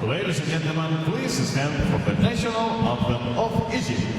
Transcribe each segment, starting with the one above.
Ladies and gentlemen, please stand for the national anthem of Egypt.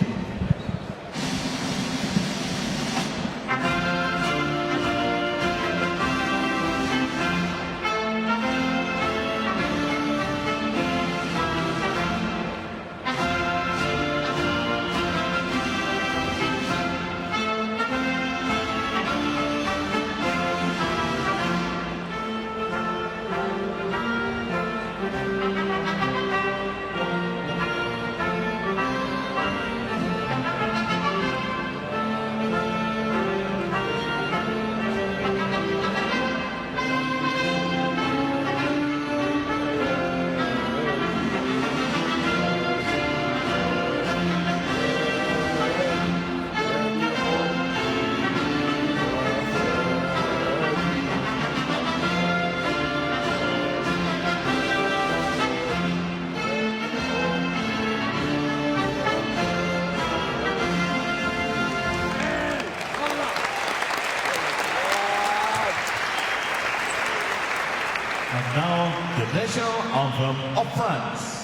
And now, the national anthem of France.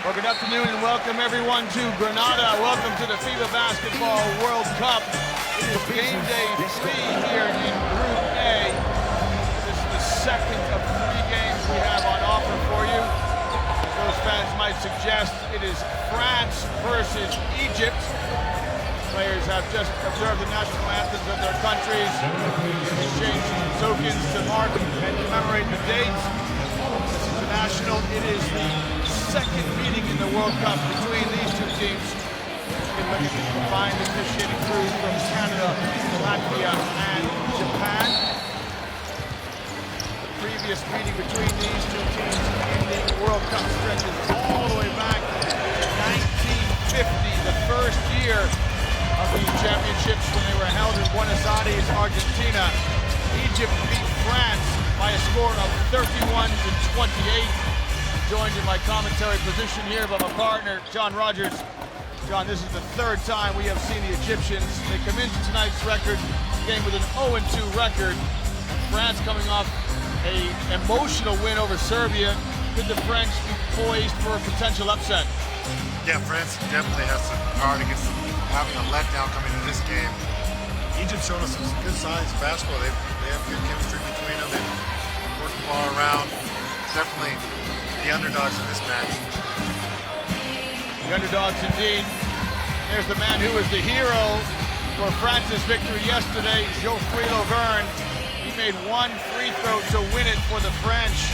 Well, good afternoon and welcome everyone to Granada. Welcome to the FIBA Basketball World Cup. It is game day 3 here in Group A. This is the second of 3 games we have on offer for you. As those fans might suggest, it is France versus Egypt. Players have just observed the national anthems of their countries, exchanged tokens to mark and commemorate the dates. This international, it is the second meeting in the World Cup between these two teams. You can look at the combined officiating crews from Canada, Latvia, and Japan. The previous meeting between these two teams in the World Cup stretches all the way back to 1950, the first year of these championships when they were held in Buenos Aires, Argentina. Egypt beat France by a score of 31-28. Joined in my commentary position here by my partner, John Rogers. John, this is the 3rd time we have seen the Egyptians. They come into tonight's game with an 0-2 record. France coming off an emotional win over Serbia. Could the French be poised for a potential upset? Yeah, France definitely has to guard against having a letdown coming into this game. Egypt's shown us some good signs of basketball. They have good chemistry between them. They've worked the ball around. Definitely the underdogs in this match. The underdogs indeed. There's the man who was the hero for France's victory yesterday, Geoffrey Lauvergne. He made 1 free throw to win it for the French.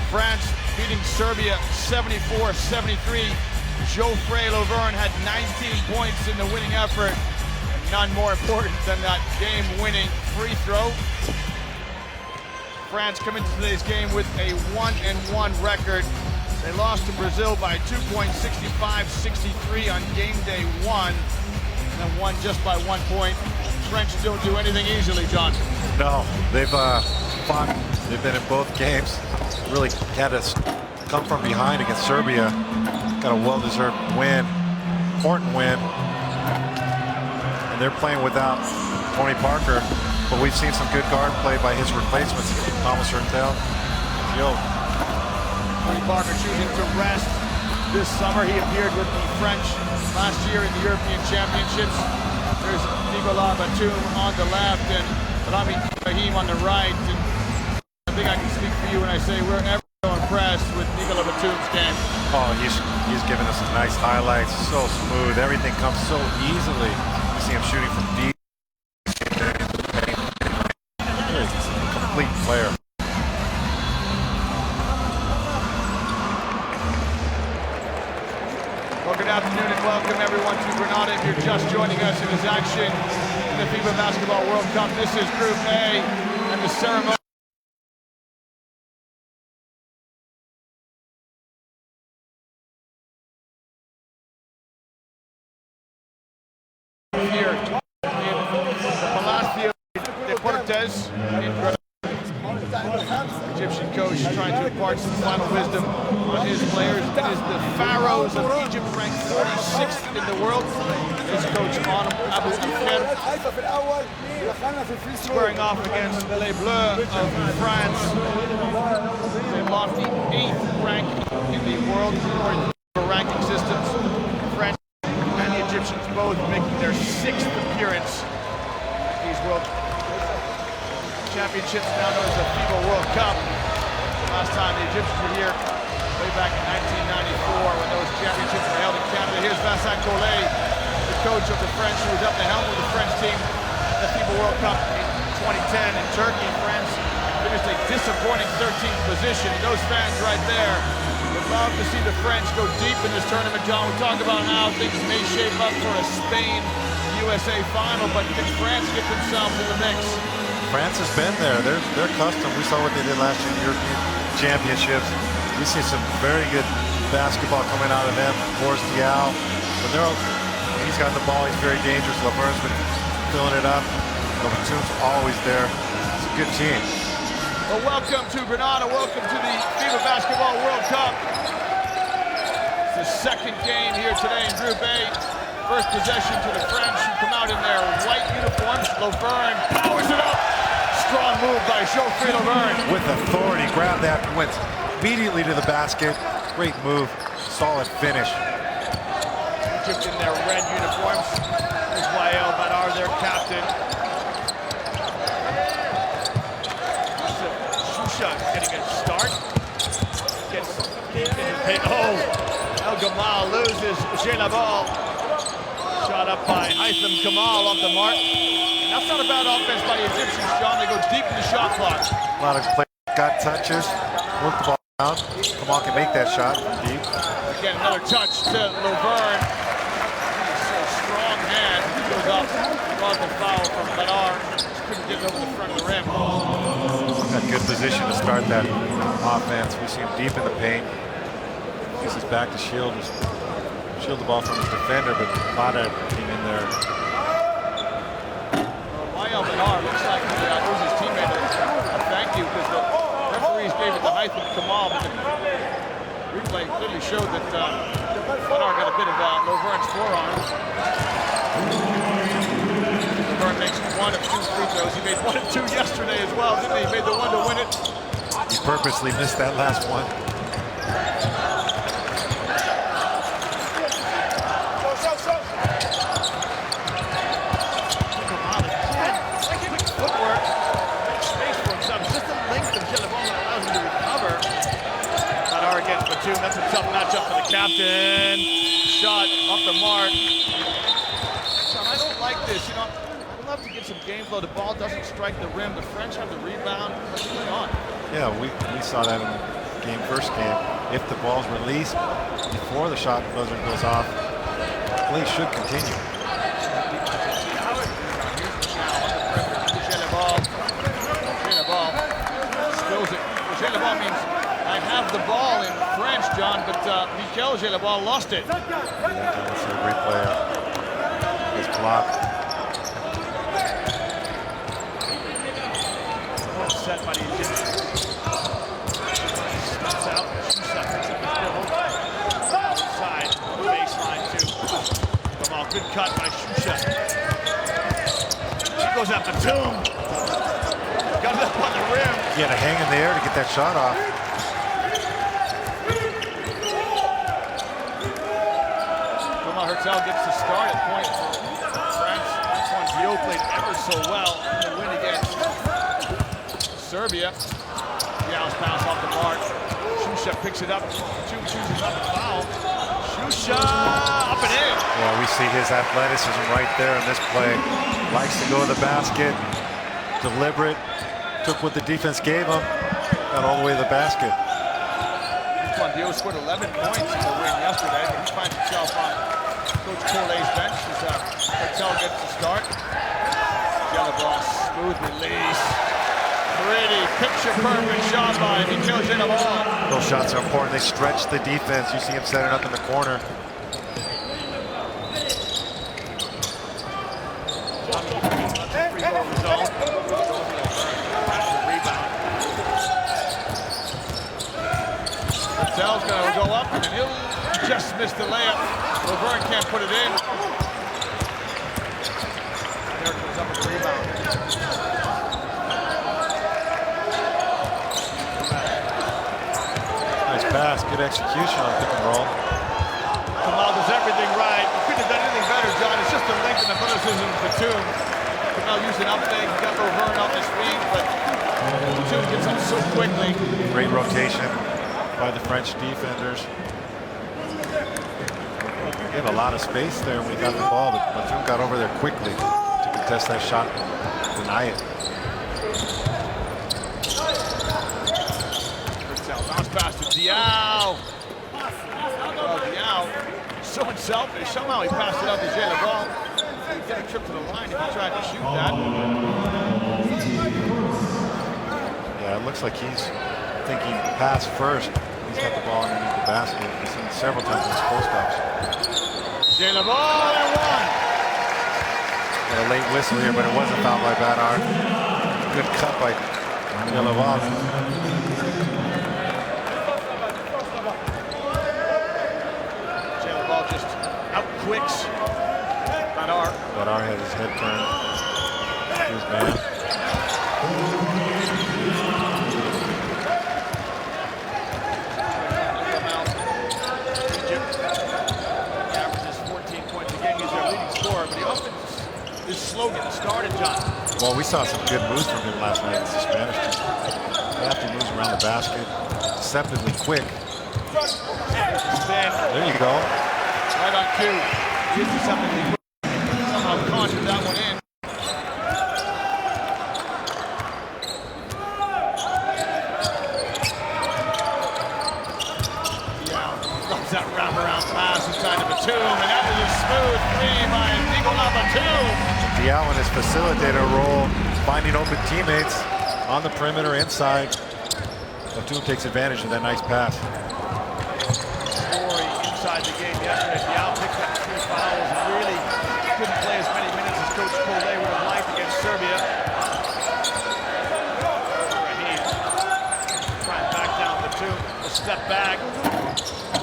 France beating Serbia 74-73. Geoffrey Lauvergne had 19 points in the winning effort. And none more important than that game-winning free throw. France come into today's game with a 1-1 record. They lost to Brazil by 2 points, 65-63 on game day 1, and then won just by 1 point. French don't do anything easily, John. No, they've fought. They've been in both games. Really had us come from behind against Serbia. Got a well-deserved win, important win. And they're playing without Tony Parker. But we've seen some good guard play by his replacements, Thomas Hurtel. Tony Parker choosing to rest this summer. He appeared with the French last year in the European Championships. There's Nicolas Batum on the left, and Rami Ibrahim on the right. And I think I can speak for you when I say we're ever so impressed with Nicola Batum's game. Oh, he's giving us some nice highlights. So smooth. Everything comes so easily. You see him shooting from deep. Really a complete player. Well, good afternoon and welcome everyone to Granada. If you're just joining us, it is action in the FIBA Basketball World Cup. This is Group A and the ceremony here in Palacio Deportes in Granada. Egyptian coach trying to impart some final wisdom on his players. It is the Pharaohs of Egypt, ranked 46th in the world. His coach Abu Aker squaring off against Les Bleus of France. They lofty 8th rank in the world according to the ranking systems. French and the Egyptians both making their 6th appearance at these World Championships, now known as the FIBA World Cup. Last time the Egyptians were here way back in 1994 when those championships were held in Canada. Here's Vincent Collet, the coach of the French, who was at the helm of the French team at the FIBA World Cup in 2010 in Turkey. France finished a disappointing 13th position. And those fans right there would love to see the French go deep in this tournament. John, we talked about how things may shape up for a Spain-USA final, but can France get themselves in the mix? France has been there. They're accustomed. We saw what they did last year in European Championships. We see some very good basketball coming out of them. Boris Diaw, when he's got the ball, he's very dangerous. Laverne's been filling it up. Batum's always there. It's a good team. Well, welcome to Granada. Welcome to the FIBA Basketball World Cup. It's the second game here today in Group A. First possession to the French, who come out in their white uniforms. Laverne powers it up. Strong move by Geoffrey Laverne. With authority, grabbed that, went immediately to the basket. Great move, solid finish. Egypt in their red uniforms. There's Wael Badar, their captain. Shusha getting a start. Gets in the paint. Oh, El Gamal loses la ball. Shot up by Haitham Kamal off the mark. And that's not a bad offense by the Egyptians, John. They go deep in the shot clock. A lot of players got touches, worked the ball down. Kamal can make that shot from deep. Again, another touch to Laverne. So strong hand. He goes up, draws the foul from Badar. Couldn't get it over the front of the rim. Got good position to start that offense. We see him deep in the paint. Uses back to shield the ball from his defender, but Badar came in there. Wael Badar looks like he owes his teammate a thank you, because the referees gave it to Haitham Kamal, but the replay clearly showed that Badar got a bit of Laverne's forearm. Laverne makes 1 of 2 free throws. He made 1 of 2 yesterday as well, didn't he? He made the one to win it. He purposely missed that last one. That's a tough matchup for the captain. Shot off the mark. Son, I don't like this. You know, I'd love to get some game flow. The ball doesn't strike the rim. The French have the rebound. What's going on? Yeah, we saw that in the first game. If the ball's released before the shot buzzer goes off, play should continue. Spills it. The ball means I have the ball in French, John, but Mikel Gelabal lost it. Yeah, that's a great play. His block. Well set by the Egyptians. Steps out. Shusha picks up his dribble. Outside. Baseline too. Kamal, good cut by Shusha. She goes at Batum. Got it up on the rim. He had to hang in the air to get that shot off. Hertel gets the start at point for France. Antoine Diop played ever so well in the win against Serbia. Diaw's pass off the mark. Shusha picks it up. Chooses up the foul. Shusha up and in. Yeah, we see his athleticism right there in this play. Likes to go to the basket. Deliberate. Took what the defense gave him. Got all the way to the basket. Dio scored 11 points in the win yesterday, but he finds himself on Coach Corley's bench as Patel gets the start. Jelabal, smooth release. Pretty picture-perfect shot by Mikhail Jelabal. Those shots are important. They stretch the defense. You see him setting up in the corner. Free throw zone. Rebound. Patel's going to go up, and he'll just miss the layup. Laverne can't put it in. There comes up with the rebound. Nice pass, good execution on pick and roll. Kamal does everything right. He couldn't have done anything better, John. It's just the length and athleticism of Batum. Kamal used an up fake, got Laverne off his feet, but Batum gets up so quickly. Great rotation by the French defenders. He had a lot of space there when he got the ball, but Batum got over there quickly to contest that shot, deny it. Bounce pass to Diaw. Well, Diaw, so unselfish. Somehow he passed it out to Jelabal. He'd get a trip to the line if he tried to shoot that. Yeah, it looks like he's thinking pass first. He's got the ball underneath the basket. We've seen it several times in his post-ups. Jelabal and one. Got a late whistle here, but it wasn't fouled by Badar. Good cut by Jelabal. Just out-quicks Badar. Badar had his head turned to his man. Egypt averages 14 points a game. He's their leading scorer, but he often is slow getting started, John. Well, we saw some good moves from him last night. It's the Spanish team. After moves around the basket, deceptively quick. There you go. Right on cue. He is deceptively quick. Somehow conjured that one in. Loves that wraparound pass inside of Batum, and that was a smooth three by Nicolas Batum. Diaw in his facilitator role, finding open teammates on the perimeter inside. Batum takes advantage of that nice pass. Story inside the game yesterday. Diaw picked up 3 fouls and really couldn't play as many minutes as Coach Collet would have liked against Serbia. Raheem trying back down Batum, a step back.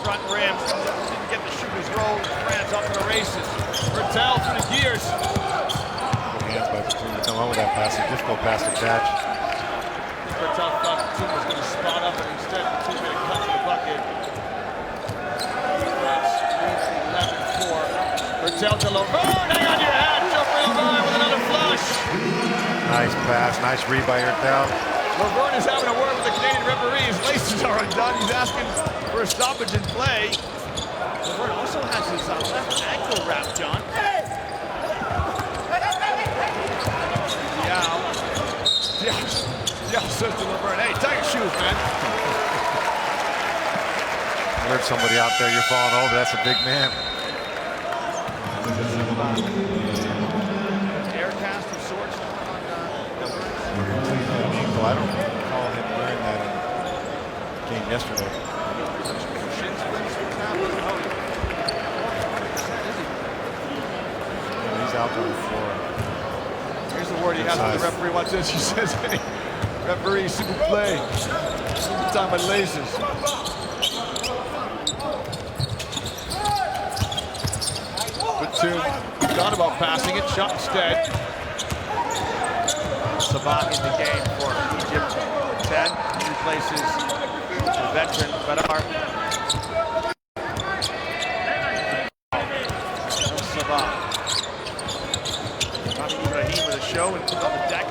Front rim, didn't get the shooter's roll. France off to the races. Bertel through the gears. Good hands by Batum to come up with that pass. A difficult pass to catch. Bertel thought Batum was going to spot up, and instead Batum going to cut to the bucket. France leads 11-4. Bertel to Laverne. Hang on to your hat. Geoffrey Laverne with another flush. Nice pass. Nice read by Bertel. Laverne is having a word with the Canadian referee. His laces are undone. He's asking for a stoppage in play. Laverne also has his left ankle wrapped, John. Diaw says to Laverne, hey, tie your shoes, man. I heard somebody out there, you're falling over. That's a big man. Air cast of sorts on Well, I don't recall him wearing that in the game yesterday. He's out on the floor. Here's the word he has with the referee. Watch this. He says, hey, referee, super play. Time by laces. Batum thought about passing it, shot instead. Sabat in the game for Egypt. 10 replaces the veteran Badar. Sabat. Raheem with a show and put on the deck.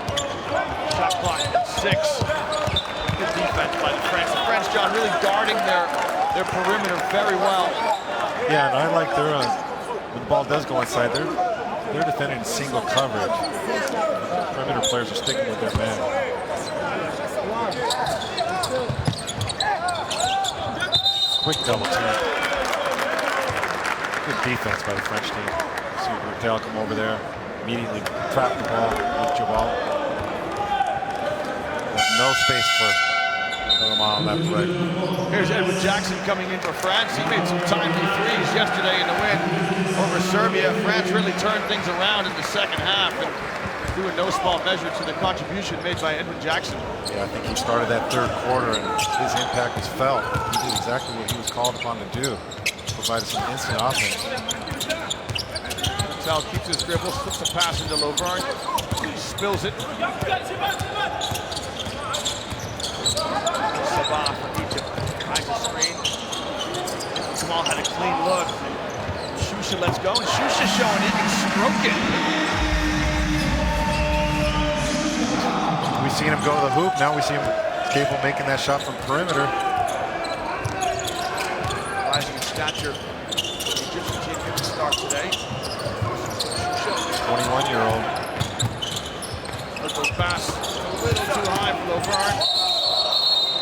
Shot clock at 6. Good defense by the French. The French, John, really guarding their perimeter very well. Yeah, and I like their when the ball does go inside, they're defending in single coverage. Perimeter players are sticking with their man. Quick double team. Good defense by the French team. See Bertel come over there, immediately trap the ball with Jabal. There's no space for on left right. Here's Edwin Jackson coming in for France. He made some timely threes yesterday in the win over Serbia. France really turned things around in the second half, and due in no small measure to the contribution made by Edwin Jackson. Yeah, I think he started that third quarter and his impact was felt. He did exactly what he was called upon to do. Provided some instant offense. Sal keeps his dribble, slips a pass into Lovern, spills it. Sabah from Egypt tries to screen. Kamal had a clean look. Shusha lets go, and Shusha showing he can stroke it. We've seen him go to the hoop. Now we see him capable of making that shot from perimeter. Rising in stature, the Egyptian team gets to start today. 21-year-old. Little pass, a little too high for Lovern.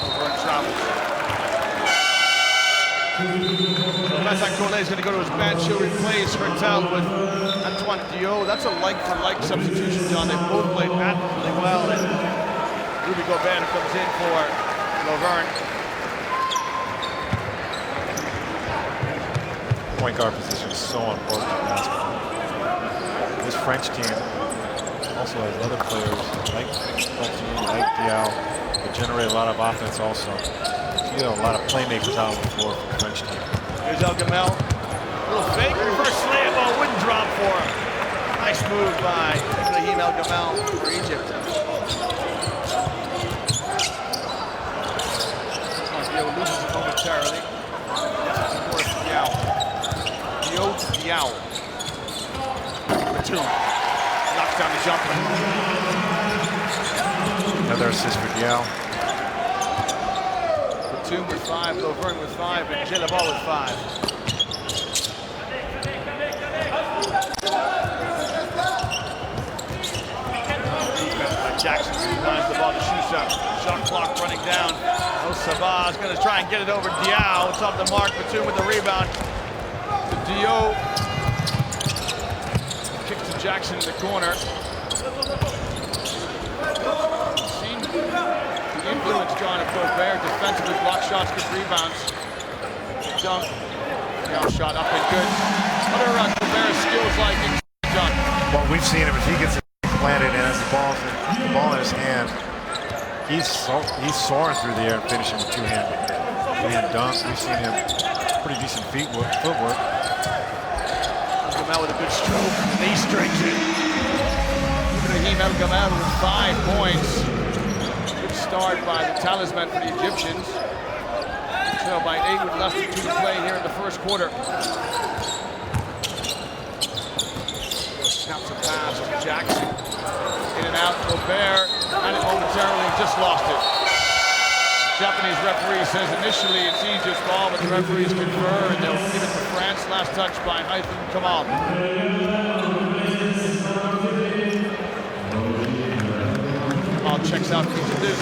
Lovern travels. Matan Collet is going to go to his bench. He'll replace Hertel with Antoine Diot. That's a like-for-like substitution, John. They both played admirably well. And Rudy Gobert comes in for Lovern. Point guard position is so important in basketball. This French team also has other players like Platini, like Diao, that generate a lot of offense also. You have a lot of playmakers out on the floor for the French team. Here's El Gamel. Little fake reverse slam ball, wouldn't drop for him. Nice move by Ibrahim El Gamel for Egypt. Diao loses it momentarily. Of course, Diao. Batum knocks down the jumper. Another assist for Diao. Batum with 5, Lovern with 5, and Jelabal with 5. Jackson lines the ball to Shusha. Shot clock running down. Sabah is going to try and get it over Diao. It's off the mark. Batum with the rebound. To Diao. Kick to Jackson in the corner. Seen the influence, John, of Gobert. Defensively, block shots, good rebounds. Dunk. Diao shot up and good. What are Gobert's skills like, John? Well, we've seen him. If he gets it planted and has the ball in his hand, he's soaring through the air and finishing with two-hand dunks. We've seen him pretty decent footwork. Come out with a good stroke, and he strings it. Ibrahim El Gamel with 5 points. Good start by the talisman for the Egyptians. Trail by 8 with less than 2 to play here in the first quarter. Snaps a pass to Jackson. In and out, Gobert, and it momentarily just lost it. Japanese referee says initially it's Egypt's ball, but the referees confer and they'll give it to France. Last touch by Haitham Kamal. Kamal checks out Egypt. There's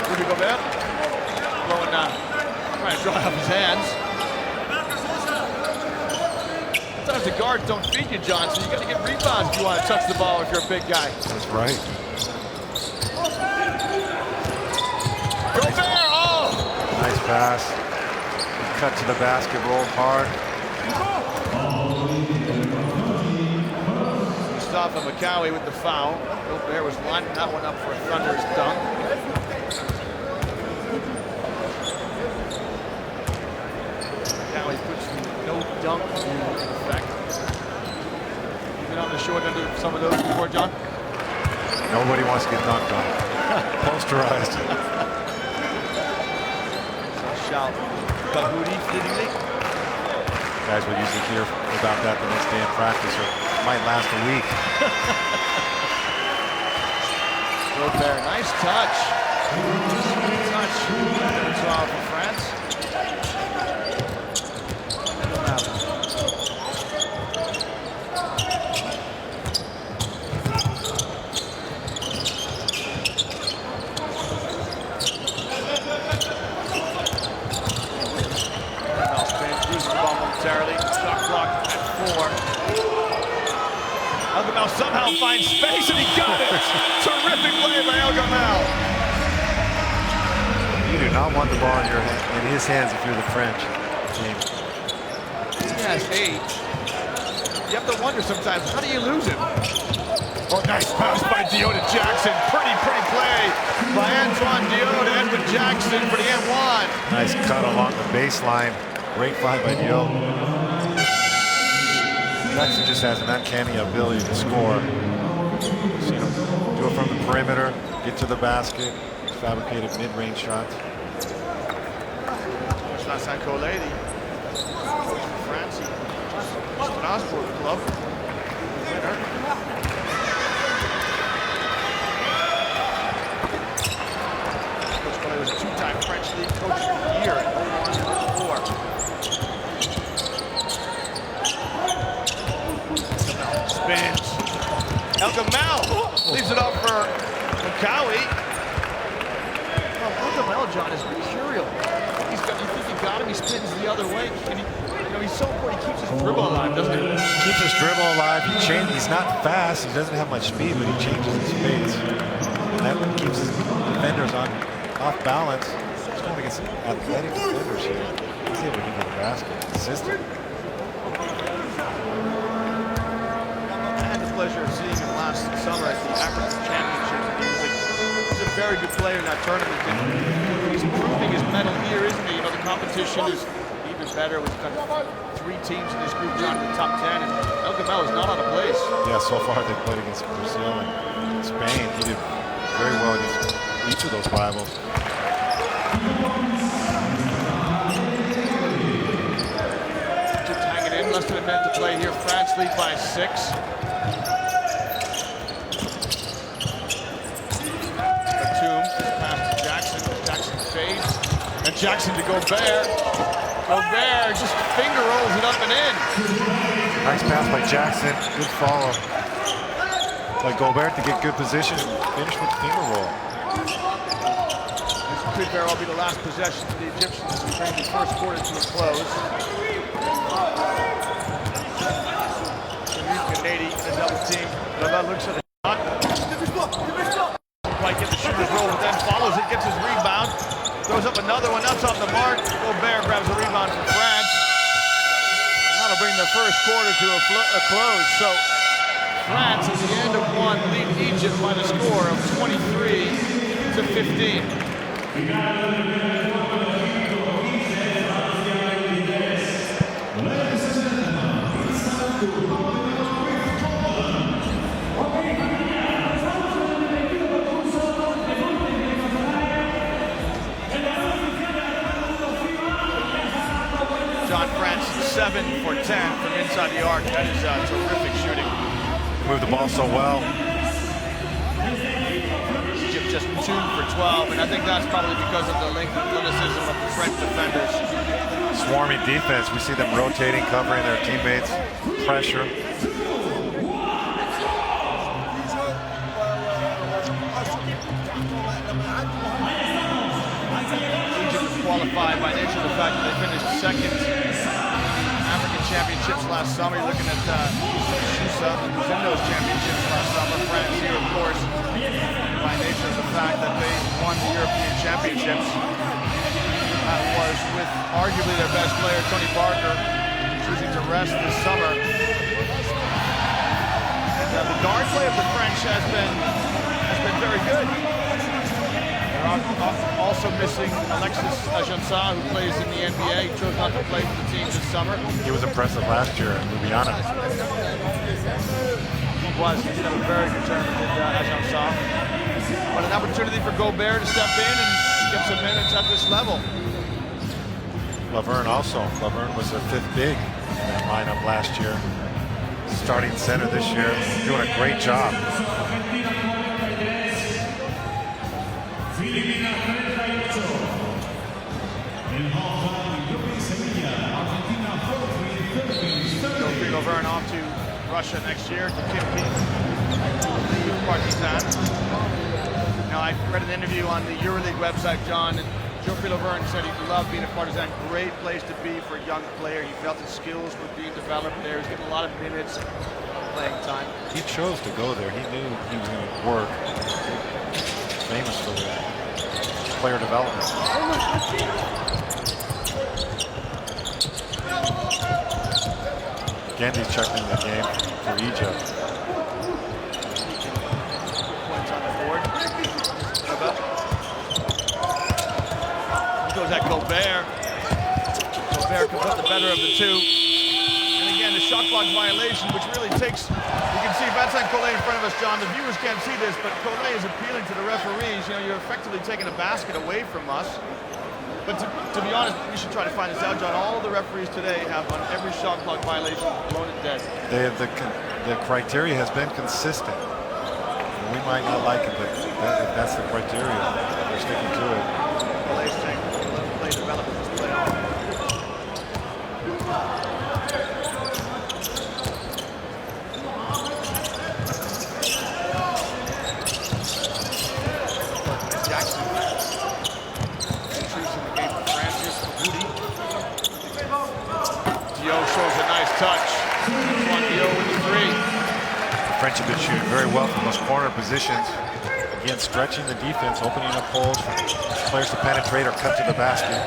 Rudy Gobert blowing down, trying to dry off his hands. Sometimes the guards don't feed you, John, so you got to get rebounds if you want to touch the ball if you're a big guy. That's right. Gobert, oh! Nice pass. Cut to the basket, rolled hard. Mustafa McCowie with the foul. Gobert was lining that one up for a thunderous dunk. McCowie puts no dunk rule in effect. You've been on the short end of some of those before, John? Nobody wants to get dunked on. Posterized. Shout Bahudi fleetingly. Guys will usually hear about that the next day in practice, or it might last a week. Nice touch. It's off for France. Momentarily, shot clock at 4. El Gamal somehow finds space and he got it. Terrific play by El Gamal. You do not want the ball in his hands if you're the French team. He has 8. You have to wonder sometimes, how do you lose him? Oh, nice pass by Diot to Jackson. Pretty play by Antoine Diot to Edwin Jackson for the N1. Nice cut along the baseline. Great fight by Diot. Jackson just has an uncanny ability to score. You know, do it from the perimeter, get to the basket, fabricated mid-range shots. Vincent Collet, coach from France, Strasbourg club. Winner. Coach Collet was a 2-time French League Coach of the Year in 01 and 04. Spins. El Gamal leaves it up for Makawi. El Gamal, John, is mercurial. You think he got him, he spins the other way. And he's so important, he keeps his dribble alive, doesn't he? Keeps his dribble alive. He's not fast, he doesn't have much speed, but he changes his pace. And that keeps his defenders off balance. He's going against athletic defenders here. He's able to get to the basket. Consistent. Pleasure of seeing him last summer at the African Championships. He's a very good player in that tournament. He's improving his medal year, isn't he? You know, the competition is even better with kind of 3 teams in this group down in the top 10, and El Gamal is not out of place. Yeah, so far they played against Brazil and Spain. He did very well against each of those rivals. Just hanging in, less than a minute to play here. France lead by 6. And Jackson to Gobert. Gobert just finger rolls it up and in. Nice pass by Jackson. Good follow by Gobert to get good position and finish with the finger roll. This could very well be the last possession for the Egyptians as we bring the first quarter to a close. Canady in a double team. That looks at the shot. Might get the shooter's roll, but then follows it, gets his rebound. Throws up another one, that's off the mark. Gobert grabs a rebound from France. That'll bring the first quarter to a close. So France, at the end of 1, lead Egypt by the score of 23-15. John France, 7 for 10 from inside the arc. That is terrific shooting. Moved the ball so well. Egypt just 2 for 12, and I think that's probably because of the length and athleticism of the French defenders. Swarming defense. We see them rotating, covering their teammates. Pressure. Qualified by nature of the fact that they finished second African Championships last summer. You're looking at Sousa, who was in those championships last summer. France here, of course, by nature of the fact that they won the European Championships. That was with arguably their best player, Tony Parker, choosing to rest this summer. And the guard play of the French has been very good. They're also missing Alexis Ajansa, who plays in the NBA. He chose not to play for the team this summer. He was impressive last year in Louisiana. He was. He's had a very good tournament with Ajansa. But an opportunity for Gobert to step in and get some minutes at this level. Laverne also. Laverne was their 5th big in that lineup last year. Starting center this year. Doing a great job. Elimina 38. En halftime, Yuri Sevilla, Argentina 43, Philippines 30. Joe Laverne off to Russia next year to compete with Partizan. Now, I read an interview on the EuroLeague website, John, and Joe Laverne said he loved being a Partizan. Great place to be for a young player. He felt his skills were being developed there. He was getting a lot of minutes, playing time. He chose to go there. He knew he was going to work. Famous for player development. Gendy's checking in the game for Egypt. Points on the board. He goes at Gobert. Gobert comes up the better of the two. And again, the shot clock violation, which really takes, you can see Vincent Collet in front of us, John. The viewers can't see this, but Collet is appealing to the referees. You know, you're effectively taking a basket away from us. But to be honest, we should try to find this out, John. All of the referees today have on every shot clock violation blown it dead. The criteria has been consistent. We might not like it, but that's the criteria. They're sticking to it. Collet's saying play development this playoff. Jackson. Introducing the game for Francis. Woody. Dio shows a nice touch. Dio with the three. The French have been shooting very well from those corner positions. Again, stretching the defense, opening up holes for players to penetrate or cut to the basket.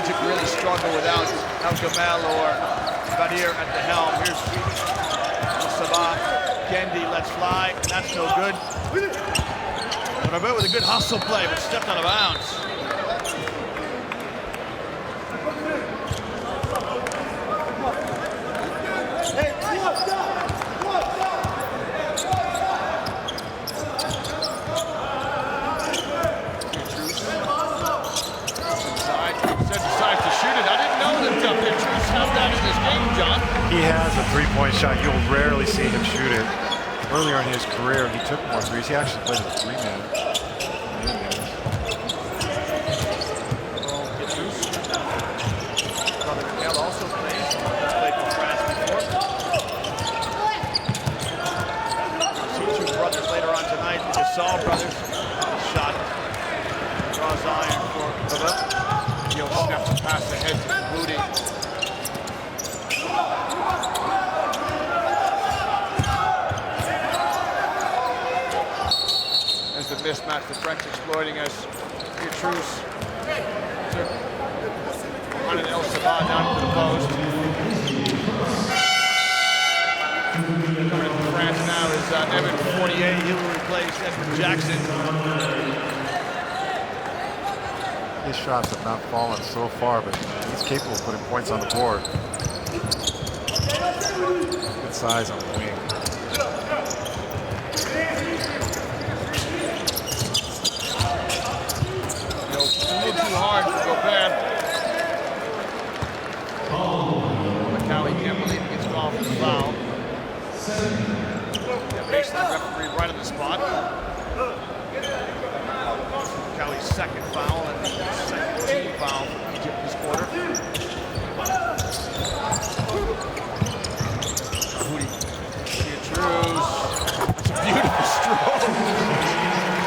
Egypt really struggle without El Gamel or Badir at the helm. Here's Sabah. Gendy lets fly, and that's no good. But Arbet with a good hustle play, but stepped out of bounds. Decides to shoot it. I didn't know that Petrus has that in this game, John. He has a three-point shot. You'll rarely see him shoot it. Earlier in his career, he took more threes. He actually played as a three-man. Brother Miguel also plays. He's played for France before. We'll see two brothers later on tonight. The Gasol brothers. Shot. Draws iron for Baba. Dio snaps a pass ahead to Moody. There's the mismatch, the French exploiting as Petrus running El Sabah down to the post. Coming in for France now is Evan Fournier. He will replace Edward Jackson. His shots have not fallen so far, but he's capable of putting points on the board. Good size on the wing. A little too hard for Gobert. McCallie can't believe he gets called for the foul. Baseline referee right on the spot. McCallie's second foul and the second team foul for Egypt this quarter. Petrus. That's a beautiful stroke.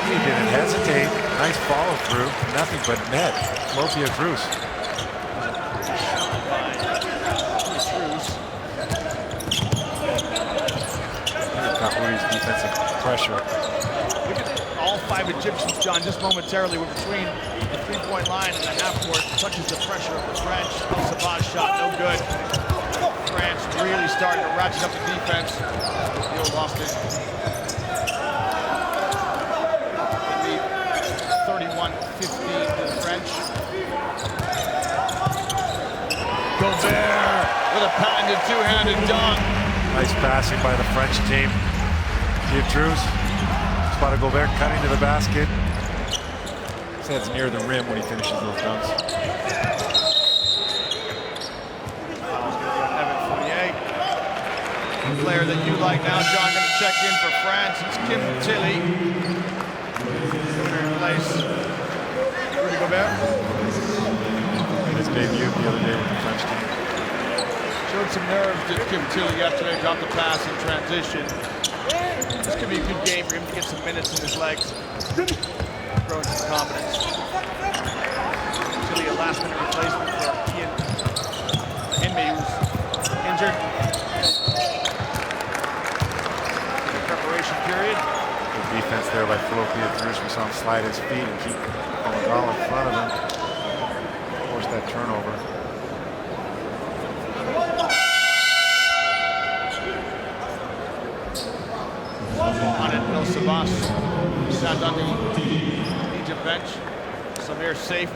He didn't hesitate. Nice follow through. Nothing but net. Low Petrus. Kahuri's defensive pressure. Look at all five Egyptians, John, just momentarily were between the three-point line and the half-court. Touches the pressure of the French. Sabah's shot, no good. France really starting to ratchet up the defense. Neal lost it. It'll be 31-15 to the French. Gobert with a patented two-handed dunk. Nice passing by the French team. Petrus. Spotted Gobert cutting to the basket. His head's near the rim when he finishes those dunks. Foul's going to be on Evan Fournier. The player that you like now, John, going to check in for France. It's Kim Tilly. Third place. Rudy Gobert. Made his debut the other day with the French team. Showed some nerves, did Kim Tilly yesterday, dropped the pass in transition. This could be a good game for him to get some minutes in his legs. Growing some confidence. Tilly, a last-minute replacement for Ian Inmate, who's injured. In the preparation period. Good defense there by Falopia Cruz. We saw him slide his feet and keep Alagal in front of him. Force that turnover. On it, Bill Sabas sat on the Egypt bench. Samir Safe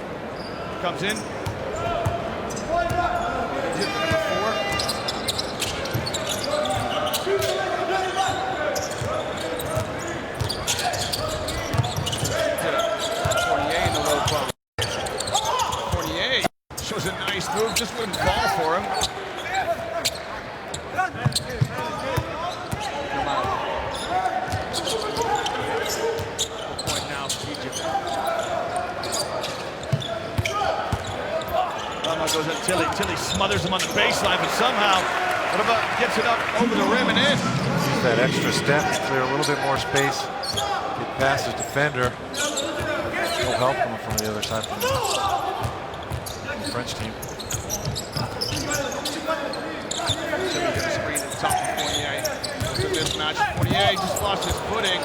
comes in. Egypt number 4. Fournier in the low post. Fournier shows a nice move, just wouldn't fall for him. Goes at Tilly. Tilly smothers him on the baseline, but somehow, what about gets it up over the rim and in? Use that extra step to clear a little bit more space. Get past his defender. No help coming from the other side from the French team. Tilly gets a screen at the top of Fournier. It's a mismatch. Fournier just lost his footing.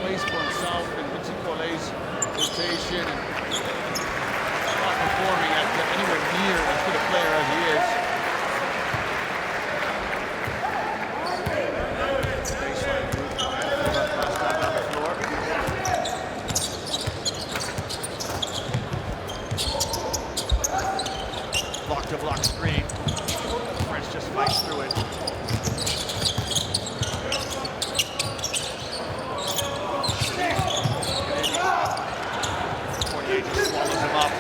Place for himself and Vincent Collet's rotation and not performing at anywhere near as good a player as he is. Baseline move, pass down the floor. Block to block screen. French just fights through it. Swallows him up.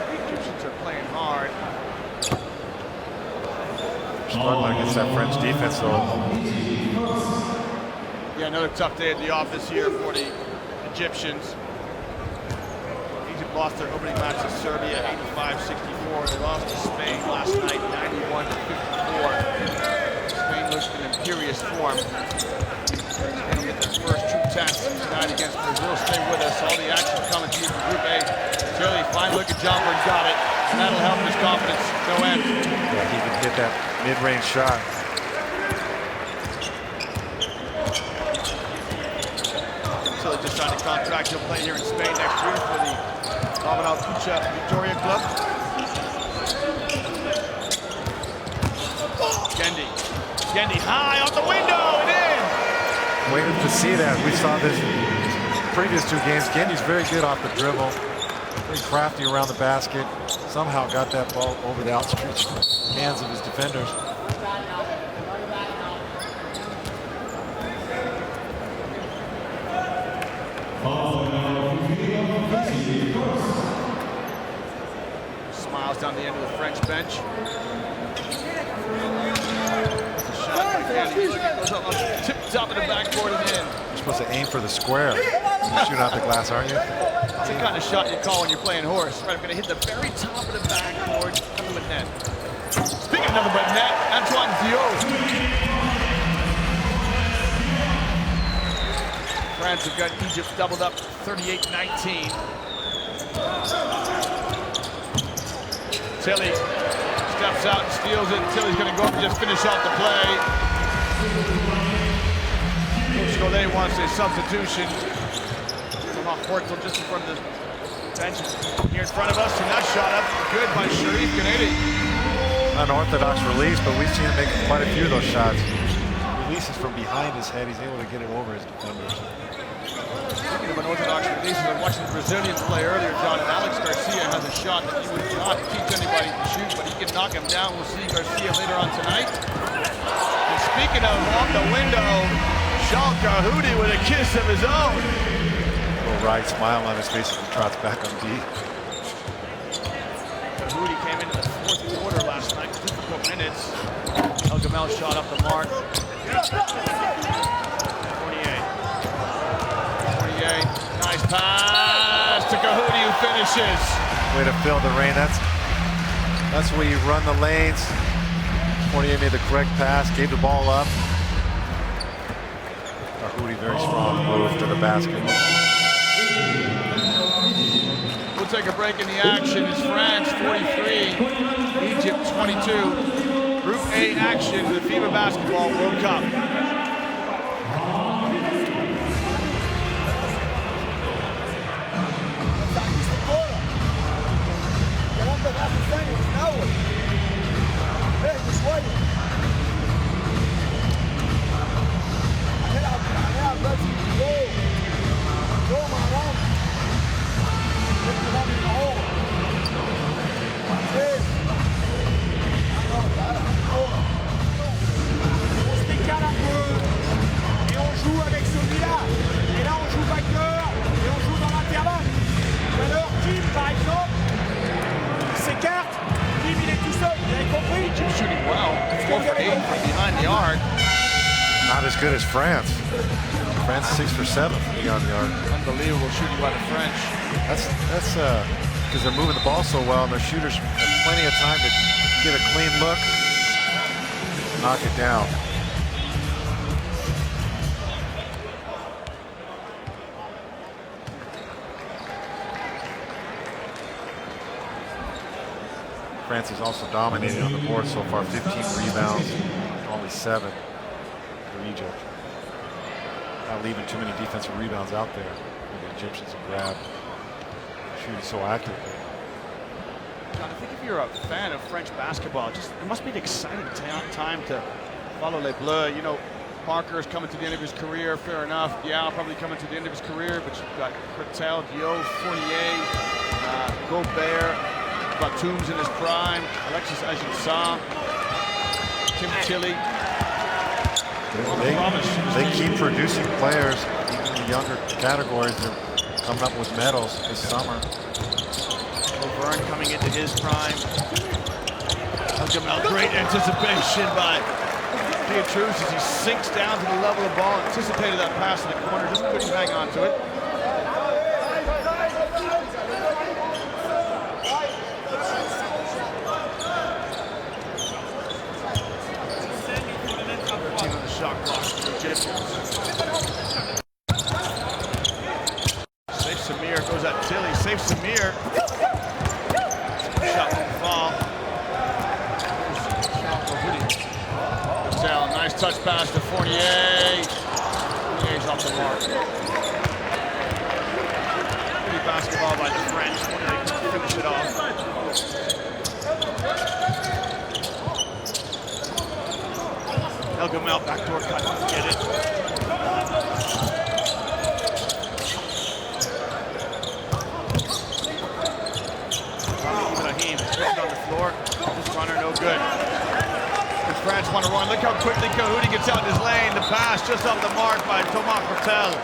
The Egyptians are playing hard. Struggling against that French defense, though. Yeah, another tough day at the office here for the Egyptians. Egypt lost their opening match to Serbia, 85-64. They lost to Spain last night, 91-54. Spain looks in imperious form. Going to get their first true test tonight against Brazil. Stay with us. All the action coming to you from Group A. Tilly, fine look at jumper and got it. And that'll help his confidence no end. Yeah, he can hit that mid-range shot. Tilly just signed a contract. He'll play here in Spain next year for the Nominal Tucha Victoria Club. Gendy high off the window and in. Waiting to see that. We saw this previous 2 games. Gendy's very good off the dribble. Very crafty around the basket. Somehow got that ball over the outstretched hands of his defenders. Smiles down the end of the French bench. Shot by Gendy. Goes up on the tip top of the backboard and in. You're supposed to aim for the square. Shoot out the glass, aren't you? It's the kind of shot you call when you're playing horse. Right, I'm going to hit the very top of the backboard. Nothing but net. Speaking of nothing but net, Antoine Diop. France have got Egypt doubled up 38-19. Tilly steps out and steals it. Tilly's going to go up and just finish out the play. Coach Golay wants a substitution. From Portal just in front of the bench. Here in front of us, and that shot up good by Sharif Ghanady. Unorthodox release, but we've seen him make quite a few of those shots. Releases from behind his head. He's able to get it over his defenders. Speaking of unorthodox releases, I was watching the Brazilians play earlier, John, and Alex Garcia has a shot that he would not teach anybody to shoot, but he can knock him down. We'll see Garcia later on tonight. And speaking of off the window, Shal Kahudi with a kiss of his own. Little right smile on his face as he trots back on D. Kahudi came into the fourth quarter last night, difficult minutes. El Gamel shot up the mark. 48, nice pass to Kahudi who finishes. Way to fill the rain. That's where you run the lanes. Fournier made the correct pass, gave the ball up. Kahudi, very strong move to the basket. We'll take a break in the action. It's France 43, Egypt 22. Group A action for the FIBA Basketball World Cup. Egypt shooting well, 4 for 8 from behind the arc. Not as good as France. France 6 for 7 from beyond the arc. Unbelievable shooting by the French. That's because they're moving the ball so well, and their shooters have plenty of time to get a clean look, knock it down. France has also dominated on the board so far, 15 rebounds, only 7 for Egypt. Not leaving too many defensive rebounds out there for the Egyptians to grab. Shooting so actively. John, I think if you're a fan of French basketball, it must be an exciting time to follow Les Bleus. You know, Parker's coming to the end of his career, fair enough. Yeah, probably coming to the end of his career, but you've got Cretel, Diop, Fournier, Gobert, Batum's in his prime, Alexis Aginsa, Tim Tilly. They keep producing players, even in the younger categories. They're coming up with medals this summer. Laverne coming into his prime. El Gamel, great anticipation by Pietrus as he sinks down to the level of the ball. Anticipated that pass in the corner, just couldn't hang on to it. Shot clock for the Egyptians. Safe Samir goes at Tilly. Safe Samir. Shot won't fall. Patel, nice touch pass to Fournier. Fournier's off the mark. Pretty basketball by the French. They finish it off. El Gamel backdoor cut, get it. Ibrahim puts it on the floor. This runner no good. The France want to run. Look how quickly Kahudi gets out in his lane. The pass just off the mark by Thomas Cretel.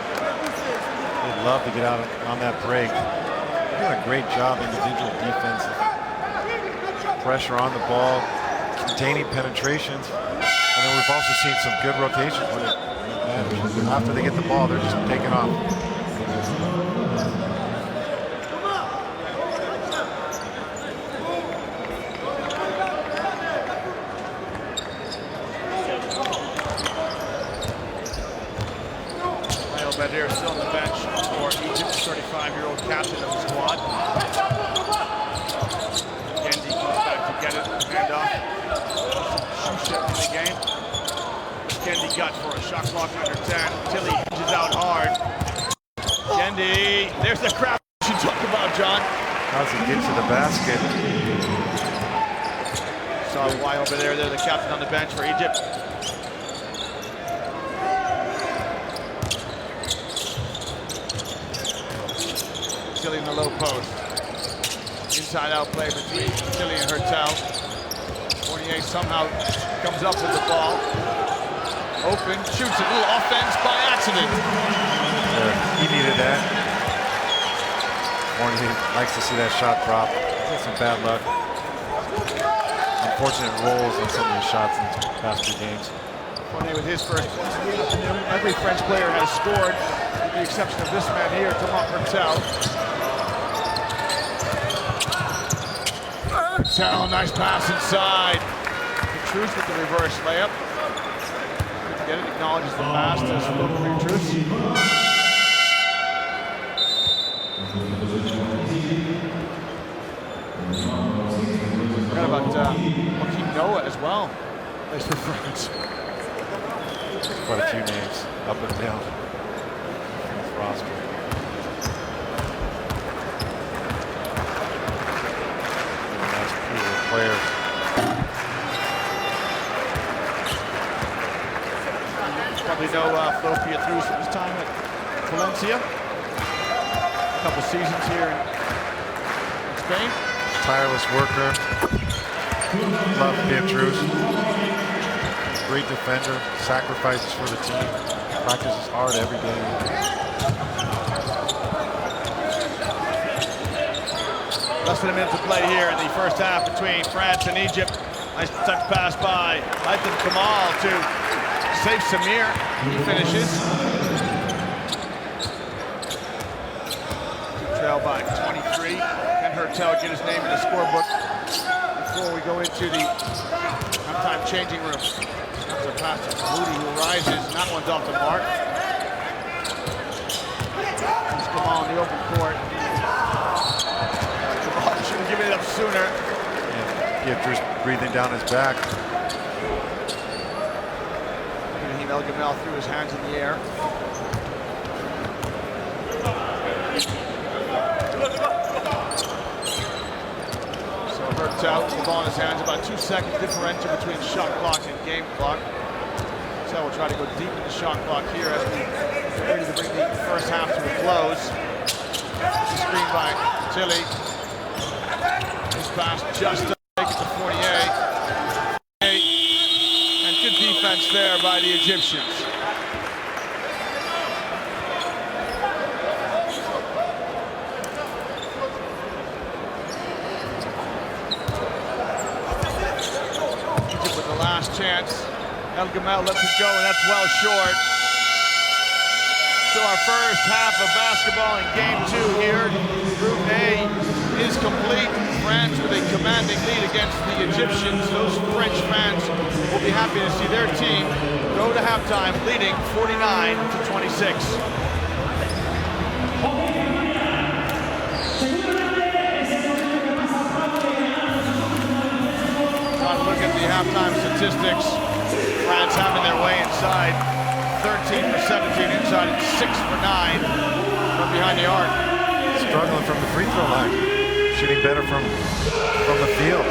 They'd love to get out on that break. They're doing a great job individual defense. Pressure on the ball, containing penetrations. And then we've also seen some good rotations when it matters. After they get the ball, they're just taking off. Lyle Badir still on the bench for Egypt's 35-year-old captain of the squad. Gendy comes back to get it, handoff. Shoe shift in the game. Gendy got for a shot clock under 10. Tilly hinges out hard. Gendy, there's the crowd you talk about, John. How does he get to the basket? Saw why over there. They're the captain on the bench for Egypt. Tilly in the low post. Inside out play between Tilly and Hertel. Fournier somehow comes up with the ball. Open, shoots a little offense by intensity. He needed that. He likes to see that shot drop. He's had some bad luck. Unfortunate rolls on some of his shots in the past 2 games. Fournier with his first points of the afternoon. Every French player has scored, with the exception of this man here, Thomas Hurtel. Hurtel, nice pass inside. Petrus with the reverse layup. Get it, acknowledges the pass to Petrus. Forgot about Joaquin Noah as well. Plays for France. Quite a few names up and down this roster. Nice pool of players. Probably know Flo Pietrus from his time at Valencia. A couple seasons here in Spain. Tireless worker. Love Pietrus. Great defender. Sacrifices for the team. Practices hard every day. Less than a minute to play here in the first half between France and Egypt. Nice touch pass by Laitham Kamal to save Samir. He finishes. Trail by 23. Can Hurtel get his name in the scorebook before we go into the halftime changing room? That's a pass to Moody, who rises. That one's off the mark. Here's Kamal in the open court. Kamal should have given it up sooner. Yeah, Pietrus breathing down his back. El Gamel threw his hands in the air. So Hurtel with the ball in his hands. About 2 second differential between shot clock and game clock. So we'll try to go deep in the shot clock here as we get ready to bring the first half to a close. Screen by Tilly. This pass just to make it to 48. Defense there by the Egyptians. Egypt with the last chance. El Gamel lets it go, and that's well short. So our first half of basketball in game 2 here. Group A is complete. France with a commanding lead against the Egyptians. Those French fans will be happy to see their team go to halftime leading 49-26. Trying to look at the halftime statistics. France having their way inside. 13 for 17 inside and 6 for 9 from behind the arc. Struggling from the free throw line. Shooting better from the field.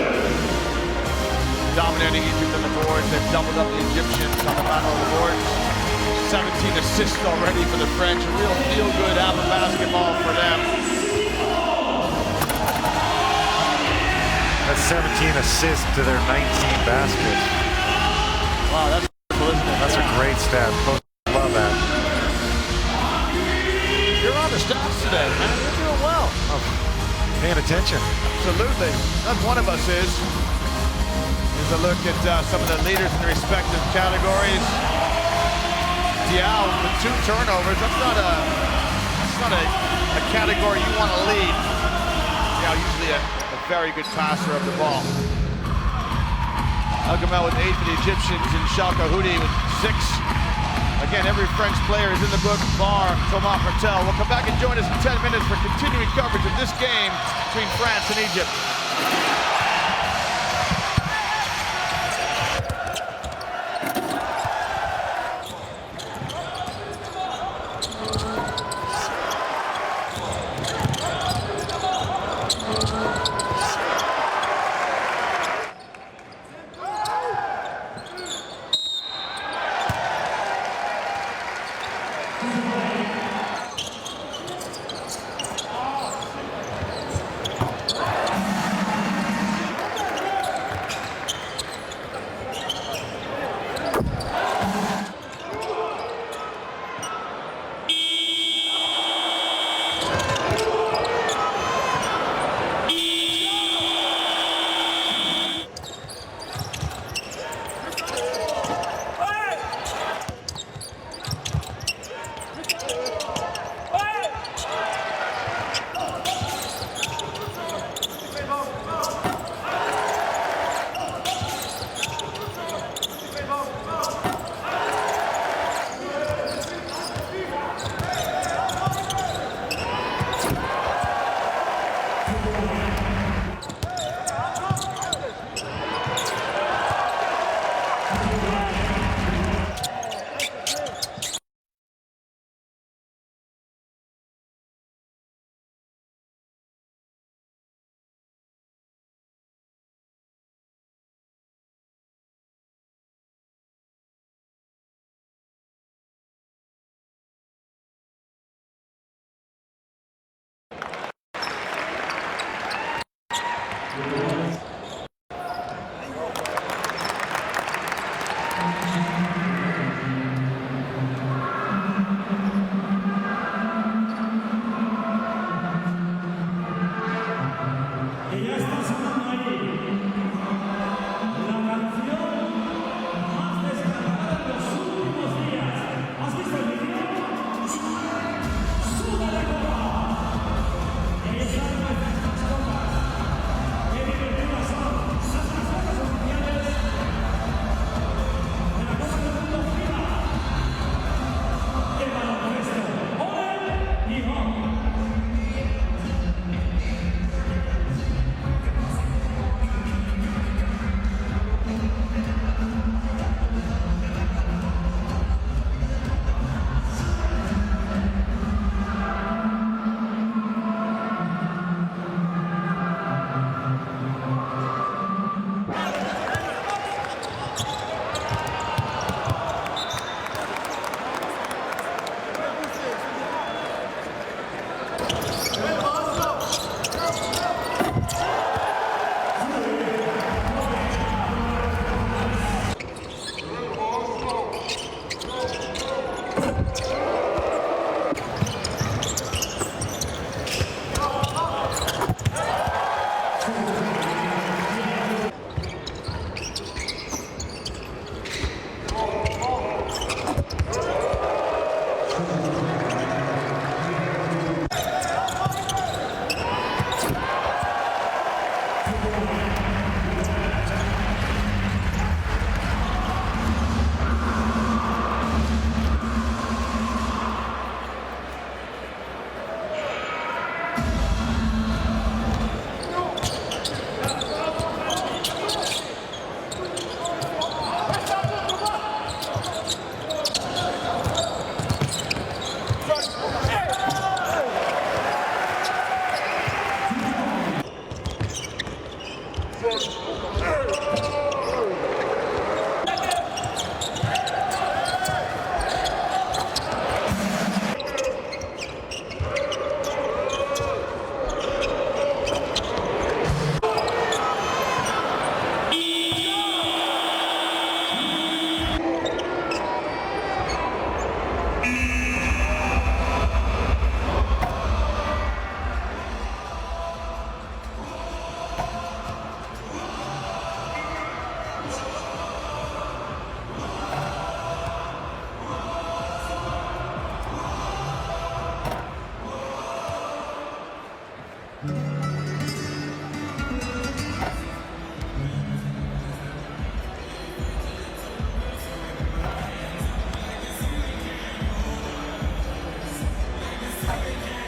Dominating Egypt on the boards. They've doubled up the Egyptians on the battle of the boards. 17 assists already for the French. A real feel-good half of basketball for them. That's 17 assists to their 19 baskets. Wow, that's cool, isn't it? That's a great stat. Coach love that. You're on the stats today, man. You're doing well. Oh, paying attention. Absolutely. That's one of us is. Here's a look at some of the leaders in the respective categories. Diao with 2 turnovers. That's not a category you want to lead. Diao usually a very good passer of the ball. El Gamel with 8 for the Egyptians and Shalka Houdi with 6. Again, every French player is in the book, bar Thomas Hurtel. We'll come back and join us in 10 minutes for continuing coverage of this game between France and Egypt.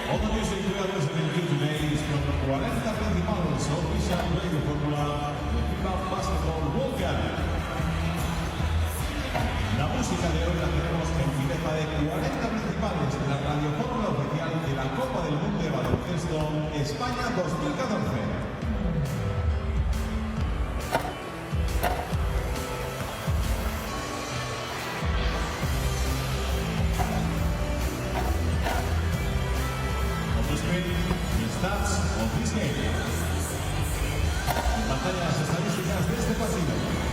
All the music players in the today is from the 40 principales official radio fórmula de FIBA Basketball World Cup. La música de hoy la tenemos gentileza de 40 principales de la radio fórmula oficial de la Copa del Mundo de Baloncesto España 2014. Stats of this game. En pantalla las estadísticas de este partido.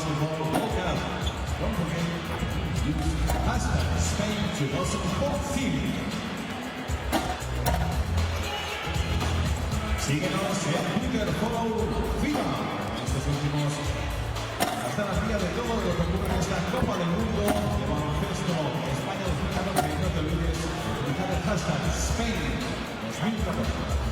Basketball World Cup. Don't forget, use hashtag Spain 2014. Síguenos en Twitter, follow FIBA. Estos últimos hasta las días de todo lo que ocurre en esta Copa del Mundo de baloncesto España 2014. Y no te olvides utilizar el hashtag Spain 2014.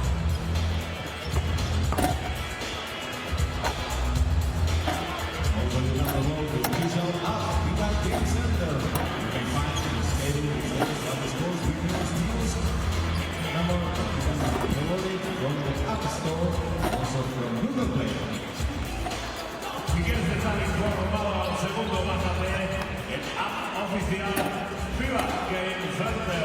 Si quieres estar informado al segundo, bájate el app oficial FIBA Game Center.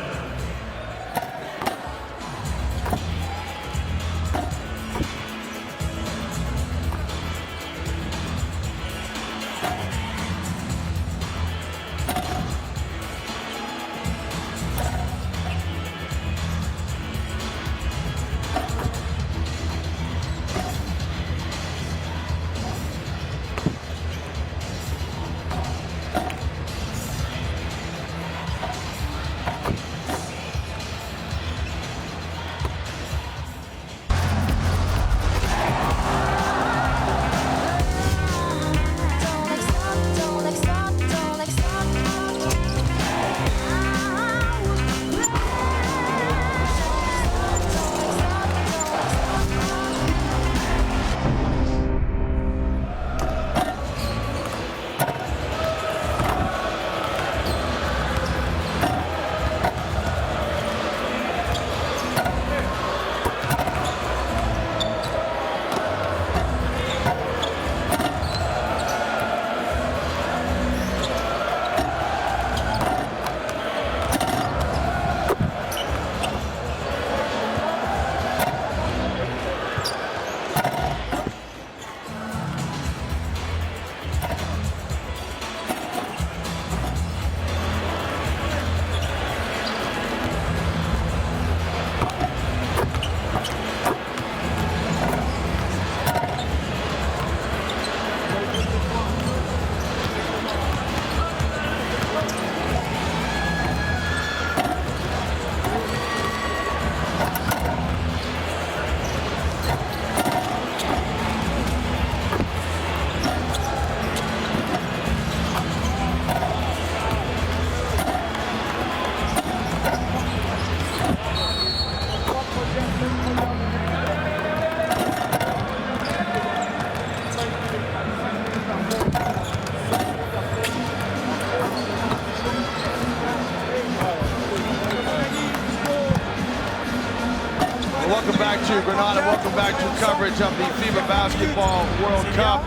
Welcome back to Granada. Welcome back to coverage of the FIBA Basketball World Cup.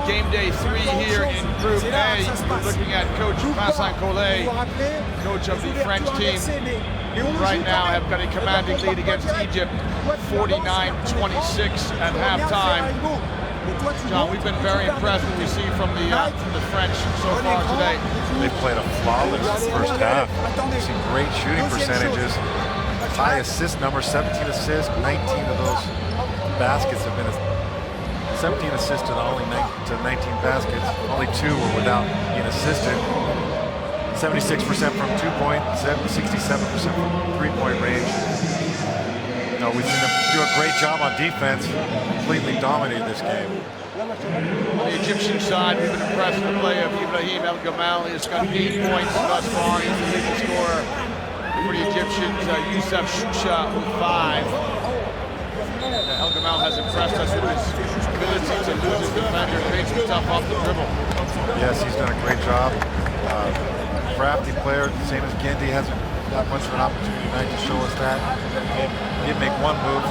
Game day 3 here in Group A. We're looking at Coach Vincent Collet, coach of the French team. Right now have got a commanding lead against Egypt, 49-26 at halftime. John, we've been very impressed with what we see from the French so far today. They played a flawless first half. We've seen great shooting percentages. High assist number, 17 assists, 19 of those baskets have been 17 assists to only 19 baskets. Only 2 were without being assisted. 76% from 2-point, 67% from 3-point range. You know, we've seen them do a great job on defense, completely dominated this game. On the Egyptian side, we've been impressed with the play of Ibrahim El Gamal. He's got 8 points thus far. He's the leading scorer for the Egyptians. Youssef Shusha with 5. El Gamal has impressed us with his ability to lose his defender, makes him tough off the dribble. Yes, he's done a great job. Crafty player, same as Gindy, hasn't got much of an opportunity tonight to show us that. He did make one move.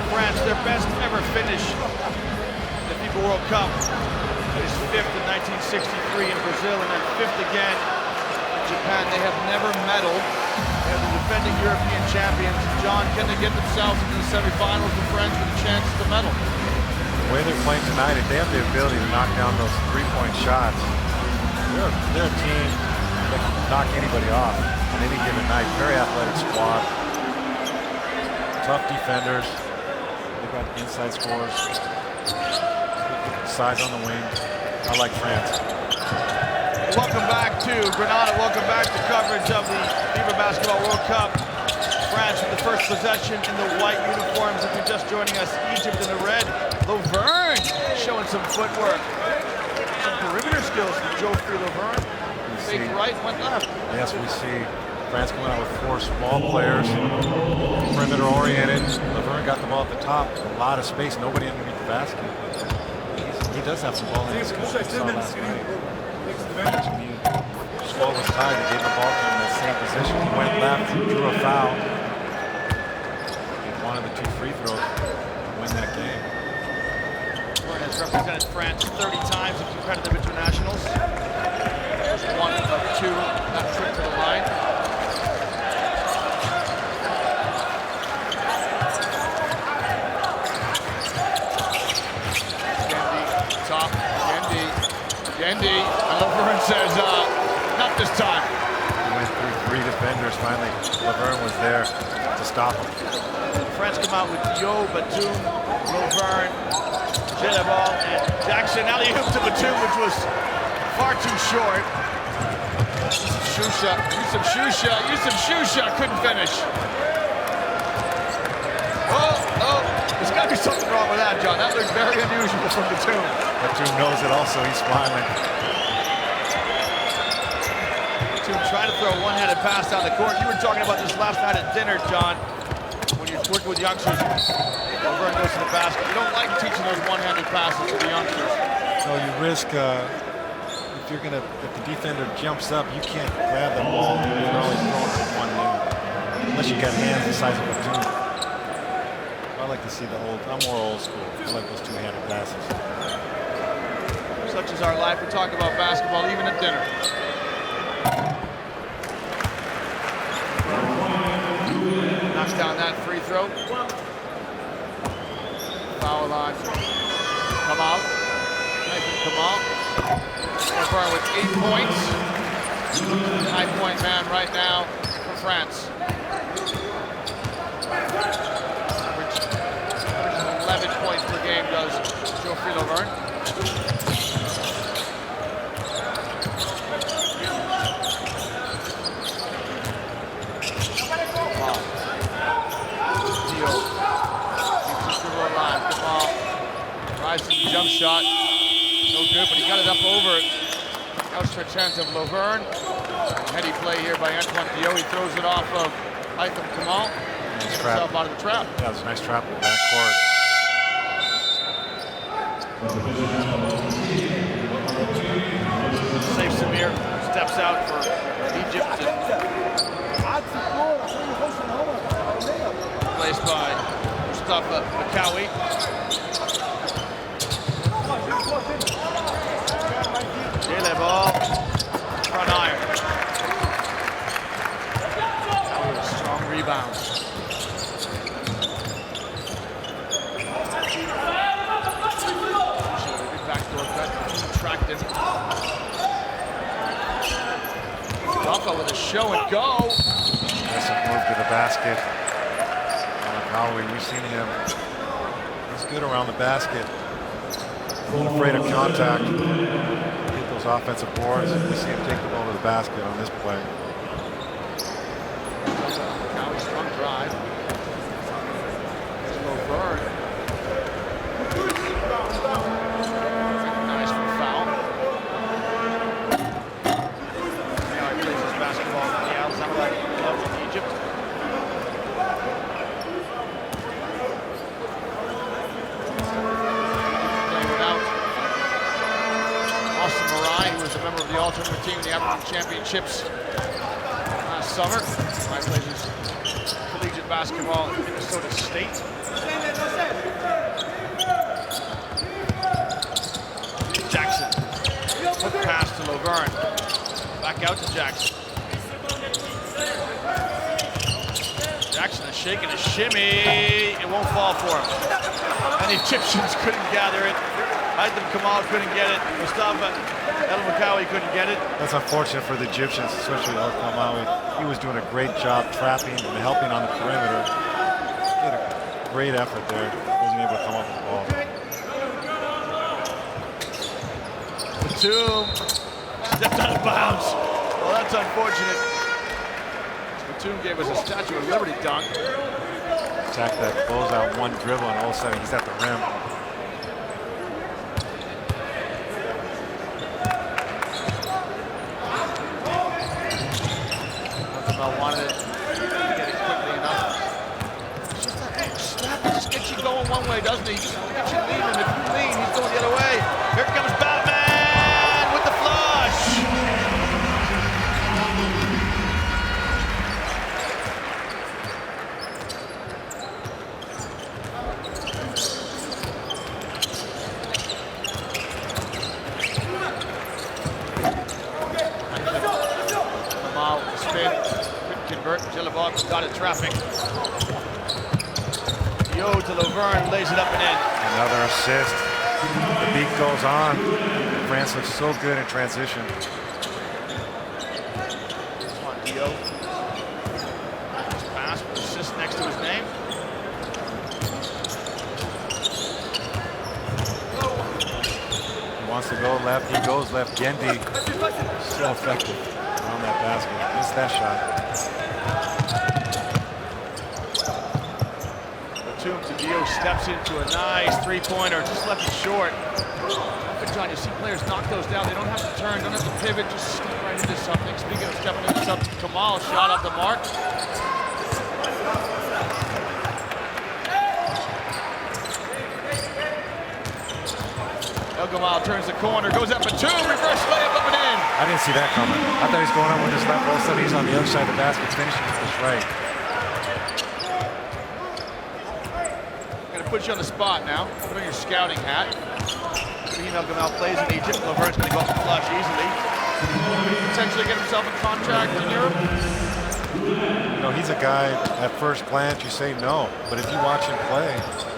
France, their best ever finish in the FIBA World Cup is 5th in 1963 in Brazil, and then 5th again in Japan. They have never medaled. They're the defending European champions. John, can they get themselves into the semifinals with France with a chance to medal? The way they're playing tonight, if they have the ability to knock down those 3-point shots, they're a team that can knock anybody off on any given night. Very athletic squad. Tough defenders. got inside scores, size on the wing. I like France. Welcome back to Grenada. Welcome back to coverage of the FIBA Basketball World Cup. France with the first possession in the white uniforms. If you're just joining us, Egypt in the red. Laverne showing some footwork. Some perimeter skills from Geoffrey Laverne. Fake right, went left. Yes, we see France coming out with 4 small players. Perimeter oriented. Laverne got the ball at the top. A lot of space, nobody underneath the basket. He does have some ball in his skills. We saw last night. The score was tied. They gave the ball to him in that same position. He went left, drew a foul. One of the 2 free throws to win that game. Laverne has represented France 30 times in competitive internationals. One of 2 that trip to the line. Gendy, top, Gendy, and Laverne says, not this time. He went through 3 defenders. Finally, Laverne was there to stop him. France come out with Yo, Batum, Laverne, Jelebal, and Jackson. Alley-oop to Batum, which was far too short. Yusuf Shusha couldn't finish. Oh, there's got to be something wrong with that, John. That looked very unusual from Batum. Batum knows it also. He's smiling. Batum trying to throw a one-handed pass down the court. You were talking about this last night at dinner, John. When you're working with youngsters, Laverne goes to the basket. You don't like teaching those one-handed passes to the youngsters. So you risk, if the defender jumps up, you can't grab the ball. You're always throwing from one hand, unless you got hands the size of a Batum. I like to see I'm more old school. I like those 2-handed passes. Such is our life. We talk about basketball even at dinner. Knocks down that free throw. Foul line. Kamal. Nathan Kamal. Laverne with 8 points. 9-point man right now for France. Average 11 points per game does Geoffrey Laverne. Rising jump shot, no good, but he got it up over it. Outstretched hands of Laverne. Heady play here by Antoine Diot. He throws it off of Itham Kamal. Gets himself out of the trap. Yeah, it was a nice trap in the backcourt. Safe Samir steps out for Egypt. Placed by Mustafa Makawi. Jayla ball, front iron. Strong rebound. Good backdoor cut, tracked him. Rafa with a show and go. Aggressive move to the basket. We've seen him. He's good around the basket. A little afraid of contact. Get those offensive boards. We see him take the ball to the basket on this play. Now he's strong drive. Laverne. Recognized for foul. Now he plays his basketball in the Alexander Club in Egypt. Who was a member of the all-tournament team in the African Championships last summer. He plays his collegiate basketball at Minnesota State. Jackson, hook pass to Laverne. Back out to Jackson. Jackson is shaking a shimmy. It won't fall for him. And the Egyptians couldn't gather it. Itham Kamal couldn't get it. Mustafa El-Makawi couldn't get it. That's unfortunate for the Egyptians, especially El-Kamawi. He was doing a great job trapping and helping on the perimeter. He had a great effort there. Wasn't able to come up with the ball. Batum stepped out of bounds. Well, that's unfortunate. Batum gave us a Statue of Liberty dunk. Attack that closeout, one dribble, and all of a sudden he's at the rim. Wanted it to get it quickly enough. It's just that snap just gets you going one way, doesn't he? Just gets you leaning. If you lean, he's going the other way. Here comes Batman with the flush. Kamal with the spin. Convert, Gillibog got in traffic. Yo to Laverne, lays it up and in. Another assist. The beat goes on. France looks so good in transition. This one, Dio. Just pass with assist next to his name. He wants to go left, he goes left. Gendy, so effective on that basket. Missed that shot. Batum to Dio steps into a nice three-pointer, just left it short. But John, you see players knock those down. They don't have to turn, don't have to pivot, just step right into something. Speaking of stepping into something, Kamal shot off the mark. El Gamal turns the corner, goes up Batum, reverse layup up and in. I didn't see that coming. I thought he was going up with his left. All of a sudden he's on the other side of the basket, finishing with his right. Gonna put you on the spot now. Put on your scouting hat. El Gamal plays in Egypt. Laverne's gonna go up and flush easily. Potentially get himself in contract in Europe. You know, he's a guy, at first glance, you say no. But if you watch him play,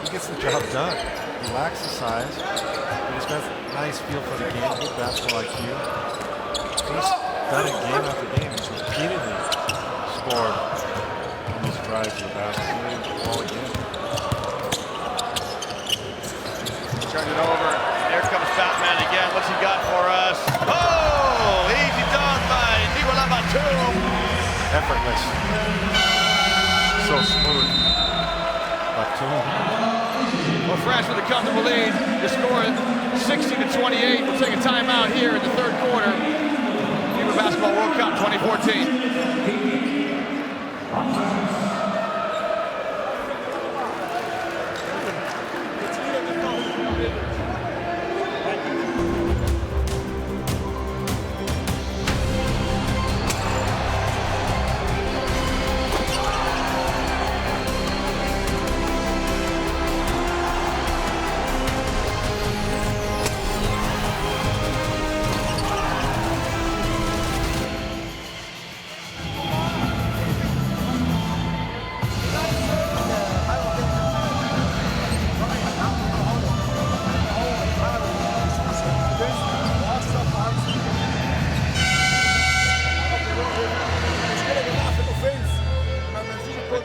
he gets the job done. He lacks the size. He's got a nice feel for the game, good basketball IQ. He's done it game after game. He's repeatedly scored on those drives to the basket. Ball again. Turns it over. There comes Batman again. What's he got for us? Oh! Easy done by Nicolas Batum. Effortless. So smooth. Batum. Well, France with a comfortable lead. The score 60-28. We'll take a timeout here in the third quarter. FIBA Basketball World Cup 2014.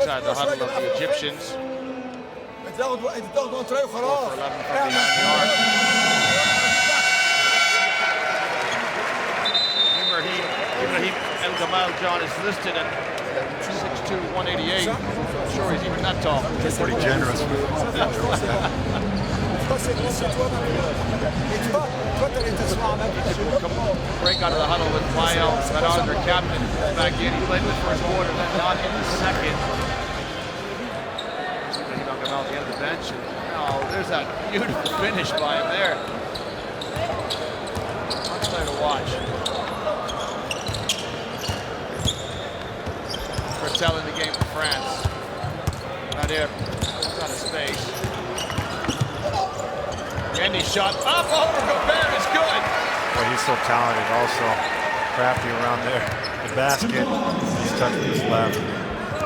Inside the huddle of the Egyptians. 4 for 11 from behind the arc. Ibrahim El Gamal, John, is listed at 6'2", 188. I'm sure he's even that tall. He's pretty generous. Break out of the huddle with Mael Radon, their captain, back in. He played in the first quarter, then not in the second. Ibrahim El Gamal at the end of the bench. And, oh, there's that beautiful finish by him there. Much better to watch. Bertel in the game for France. Right here, it's out of space. Andy shot up over Gobert is good. Boy, he's so talented also. Crafty around there. The basket, he's touching his left.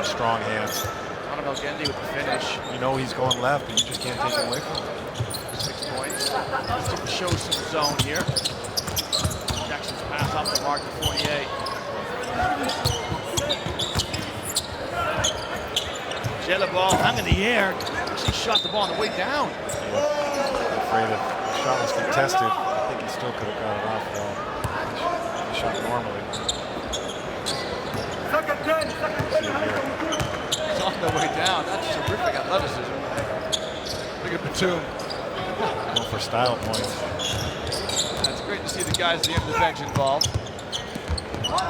Strong hands. Donovan Gendy with the finish. You know he's going left, but you just can't take it away from him. 6 points. Just to show some zone here. Jackson's pass off the mark to 48. Jelly ball hung in the air. Actually shot the ball on the way down. Yeah. Afraid if the shot was contested, I think he still could have got it off though. He shot normally. It's on the way down. That's terrific athleticism. Look at Batum. Going for style points. It's great to see the guys at the end of the bench involved.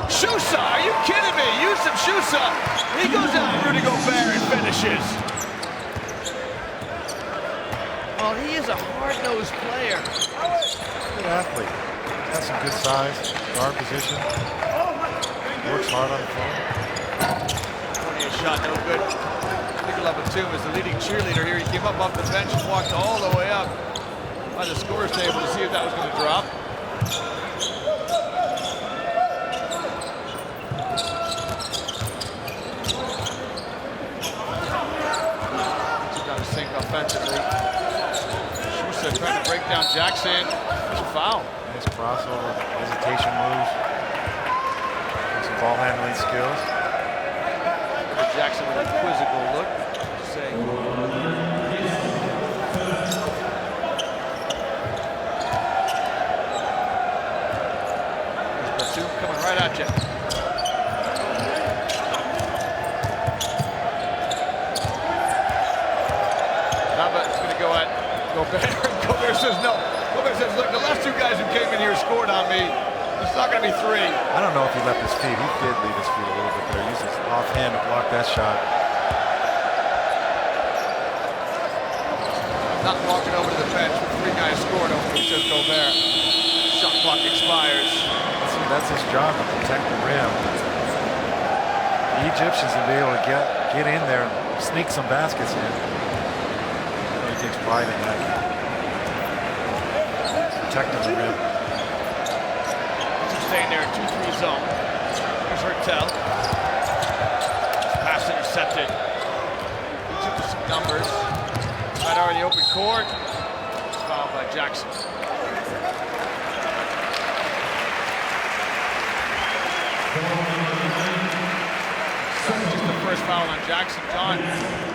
Shusa, are you kidding me? Yusuf Shusa. He goes out, Rudy Gobert, and finishes. Well, he is a hard-nosed player. Good athlete. Got some good size, guard position. Works hard on the floor. 28 shot, no good. Nikola Batum is the leading cheerleader here. He came up off the bench and walked all the way up by the scorer's table to see if that was going to drop. Got to sink offensively. Shusa trying to break down Jackson. There's a foul. Nice crossover, hesitation moves. Some ball handling skills. Jackson with a quizzical look. Saying, Batum coming right at you. It's going to go at Gobert. Gobert says no. Gobert says, look, the last two guys who came in here scored on me. It's not going to be three. I don't know if he left his feet. He did leave his feet a little bit there. He used his offhand to block that shot. Not walking over to the bench with three guys scored over me, says Gobert. Shot clock expires. See, that's his job, to protect the rim. The Egyptians will be able to get in there and sneak some baskets in. He takes pride in that. Protecting the rim. Staying there in 2-3 zone. Here's Hurtel. Pass intercepted. Egypt with some numbers. Right out in the open court. Fouled by Jackson. Just the first foul on Jackson. John,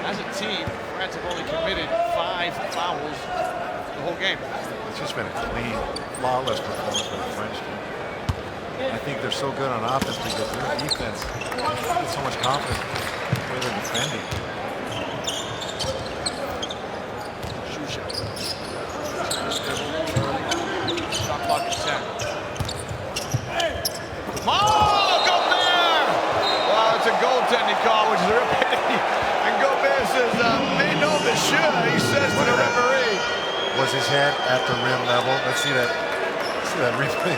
as a team, France have only committed 5 fouls the whole game. It's just been a clean, flawless performance by the French team. I think they're so good on offense because their defense has so much confidence in the way they're defending. Shusha. Shot clock at 10. Oh, Gobert! Well, it's a goaltending call, which is a repeat. And Gobert says, mais non, monsieur, he says to the referee. Was his head at the rim level? Let's see that. Let's see that replay.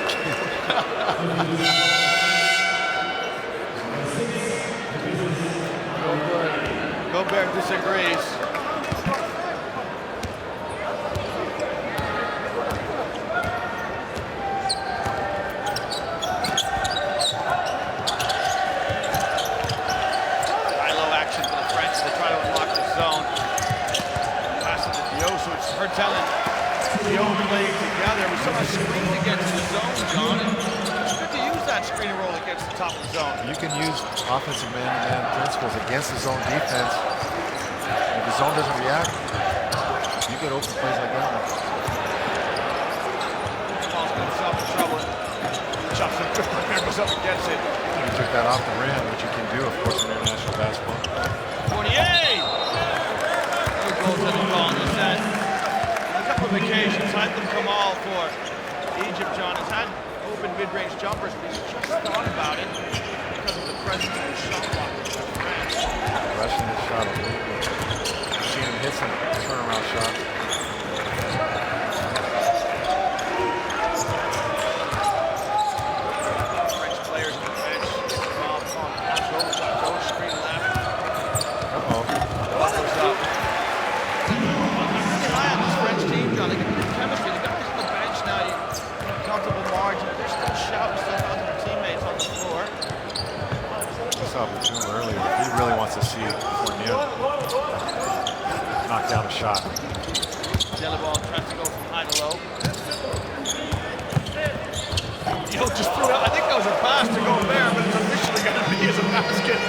Gobert disagrees. High-low action for the French. They try to unlock the zone. Pass it to Dio, so it's Hurtel and Dio playing together. We saw a screen against the zone, John. It's good to use that screen and roll against the top of the zone. You can use offensive man-to-man principles against the zone defense. If the zone doesn't react, you get open plays like that one. Ball's got himself in trouble. Chops him. Gobert goes up and gets it. You took that off the rim, which you can do, of course, in international basketball. Fournier! Good goaltending call on this end. A couple of occasions, Haitham Kamal for Egypt, John, has had open mid-range jumpers, but he's just thought about it because of the presence of the shot block. Rushing his shot a little bit. I've seen him hit some turnaround shots. French players on the bench. Go screen left. Uh-oh. Butler's up. Try on this French team, John. They got good chemistry. The guys on the bench now, you comfortable margin. They're still shouting stuff out to their teammates on the floor. I saw Batum earlier. He really wants to see Fournier knock down a shot. Jelly ball tries to go from high to low. Yo just threw out. I think that was a pass to Gobert, but it's officially going to be as a basket.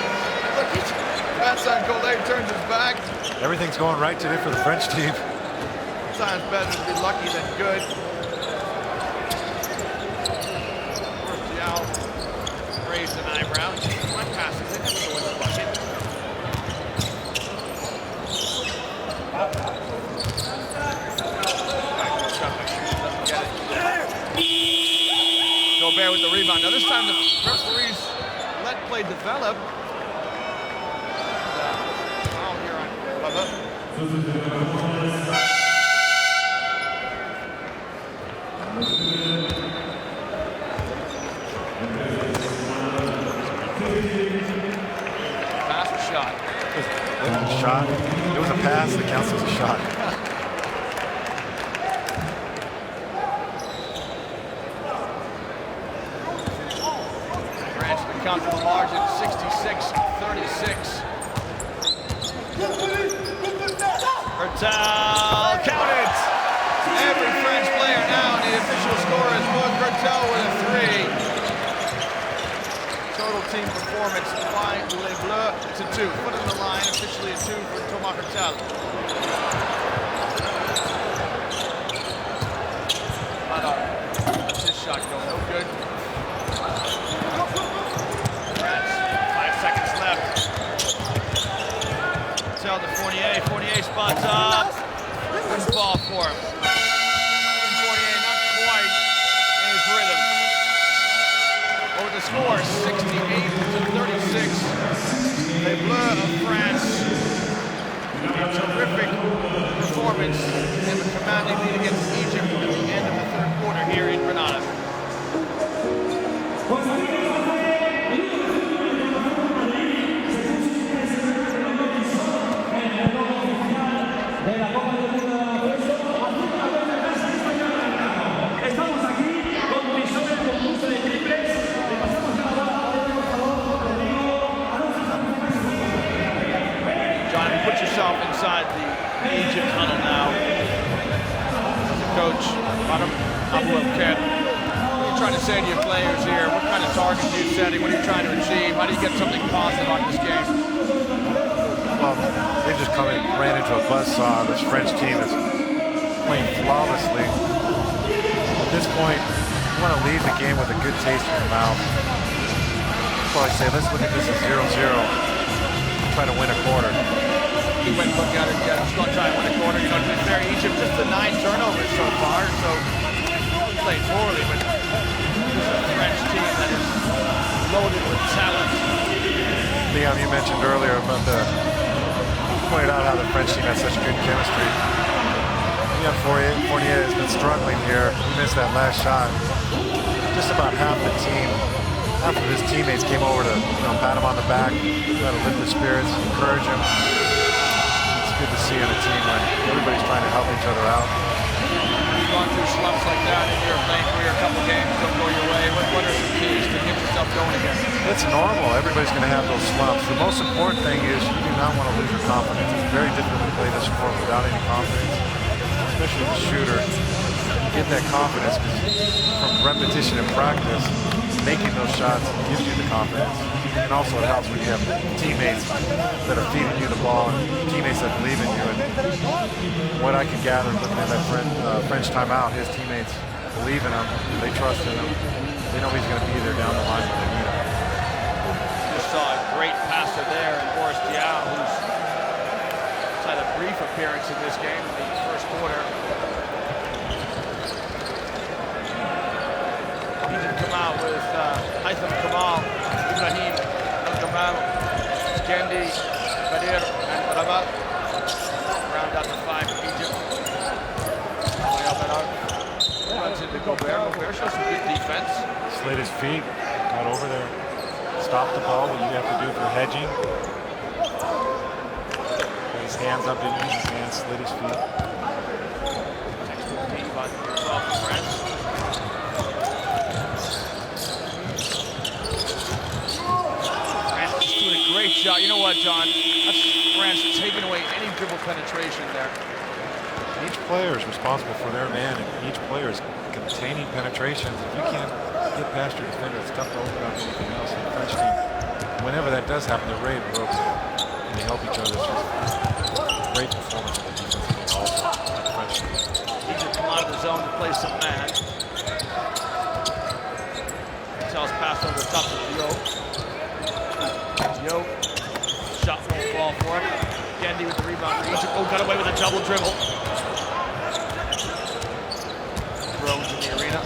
Look, Vincent Collet turns turns his back. Everything's going right today for the French team. Sometimes better to be lucky than good. Diao raised an eyebrow. My passes, they never go in the bucket. Gobert with the rebound. Now this time the referees let play develop. Foul here on Bubba. Pass or shot? It was a shot. It was a pass that counts as a shot. Count to the margin, 66-36. Bertel, count it! Every French player now, and the official score is Boog Bertel with a 3. Total team performance by Les Bleus to 2. Put in the line, officially a 2 for Thomas Bertel. That's his shot going, no good. 5 seconds left. Tell to Fournier. Fournier spots up. Good ball for him. Fournier not quite in his rhythm. Over the score, 68-36. Les Bleus of France. A terrific performance in the commanding lead against Egypt at the end of the third quarter here in Granada. Put yourself inside the Egypt tunnel now. As a coach, Abu Elked, what are you trying to say to your players here? What kind of targets are you setting? What are you trying to achieve? How do you get something positive out of this game? Well, they just ran into a buzzsaw. This French team is playing flawlessly. At this point, you want to leave the game with a good taste in your mouth. Probably say, let's look at this as 0-0. Try to win a quarter. He went and looked at it, yeah, just going to try and win a quarter. You know, to be fair, Egypt just the 9 turnovers so far, so played poorly, but this is a French team that is loaded with talent. Liam, you mentioned earlier about you pointed out how the French team has such good chemistry. Leon Fournier has been struggling here. He missed that last shot. Just about half the team, half of his teammates came over to pat him on the back, try to lift his spirits, encourage him. Good to see on a team when everybody's trying to help each other out. You've gone through slumps like that in your playing career, a couple games don't go your way. What are some keys to get yourself going again? It's normal. Everybody's going to have those slumps. The most important thing is you do not want to lose your confidence. It's very difficult to play this sport without any confidence, especially as a shooter. You get that confidence from repetition and practice. Making those shots gives you the confidence. And also it helps when you have teammates that are feeding you the ball and teammates that believe in you. And what I can gather looking at that French timeout, his teammates believe in him, they trust in him. They know he's going to be there down the line when they need him. Just saw a great passer there in Boris Diaw, who's had a brief appearance in this game in the first quarter. He didn't come out with Haitham Kamal, Ibrahim, Al-Gamal, Skendi, Badir, and Rabat. Round out the 5 for Egypt. Runs into Gobert. Gobert shows some good defense. Slid his feet, got over there, stopped the ball, what you have to do if you're hedging. Got his hands up, didn't use his hands, slid his feet. Next 15 by 12 for France. Great shot. You know what, John? That's France taking away any dribble penetration there. Each player is responsible for their man, and each player is containing penetrations. If you can't get past your defender, it's tough to open up anything else in the French team. Whenever that does happen, they're ready to rope. They help each other. It's just great performance on the defense also. Egypt come out of the zone to play some man. Tells pass over the top of Diop. Diop. Shot won't fall for him. Kendi with the rebound for Egypt. Oh, got away with a double dribble. Drones in the arena.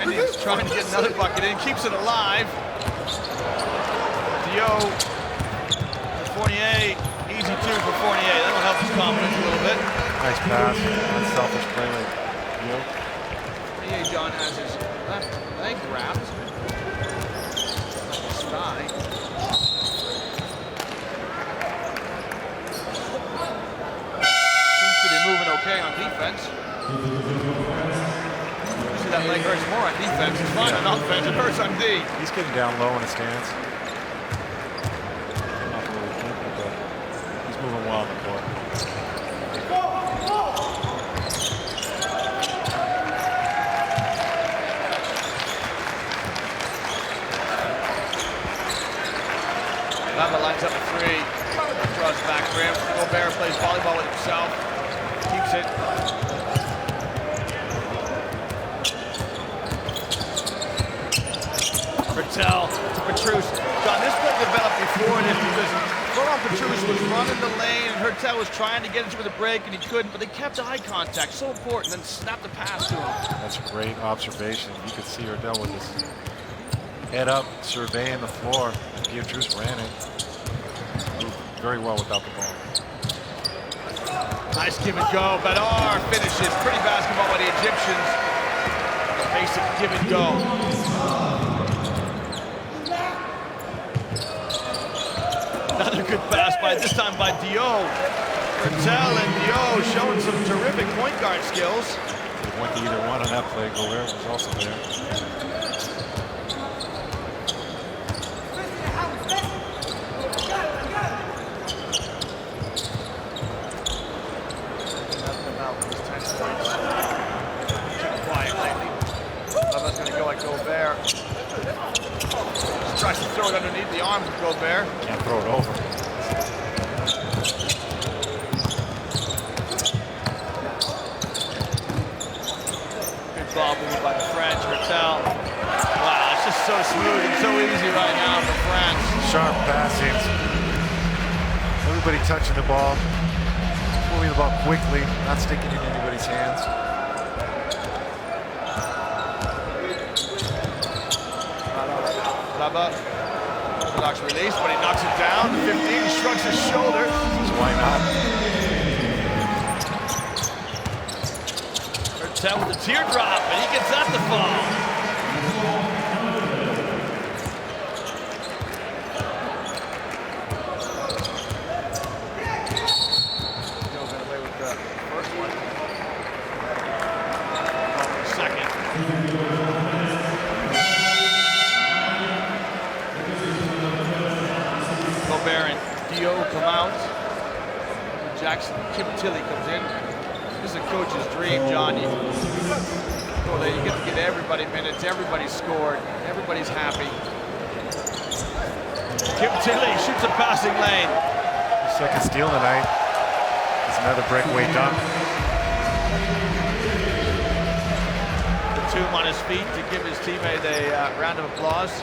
Kendi's trying to get another bucket in, keeps it alive. Dio to Fournier, easy two for Fournier. That'll help his confidence a little bit. Nice pass, unselfish play like Dio. Fournier, John, has his left leg wrapped. His thigh. Seems to be moving okay on defense. That leg hurts more on defense. It's fine on offense. It hurts on D. He's getting down low in his stance. Not really thinking, but he's moving well on the court. Lama lines up a three. Draws back rim. Gobert plays volleyball with himself. Keeps it. Bertel to Petrus. John, this play developed before this because Florent Petrus was running the lane and Hertel was trying to get into the break and he couldn't, but they kept eye contact, so important, then snapped the pass to him. That's a great observation. You could see Hertel with his head up, surveying the floor. Petrus ran it. Moved very well without the ball. Nice give and go. Badar finishes. Pretty basketball by the Egyptians. A basic give and go. Another good pass by this time by Dio. Hertel and Dio showing some terrific point guard skills. They went to either one on that play. Gobert was also there. Gobert. Just tries to throw it underneath the arms of Gobert. Can't throw it over. Good ball moved by the French. Hertel. Wow, it's just so smooth and so easy right now for France. Sharp passing. Everybody touching the ball. Moving the ball quickly, not sticking it in anybody's hands. Orthodox release, but he knocks it down. 15, he shrugs his shoulders. Why not? Hertel with the teardrop, and he gets that to fall. Goes away with the first one. Second. Gobert and Dio come out. Jackson, Kim Tilly comes in. This is a coach's dream, John. You get to get everybody minutes, everybody scored, everybody's happy. Kim Tilly shoots a passing lane. Second steal tonight. It's another breakaway dunk. Batum on his feet to give his teammate a round of applause.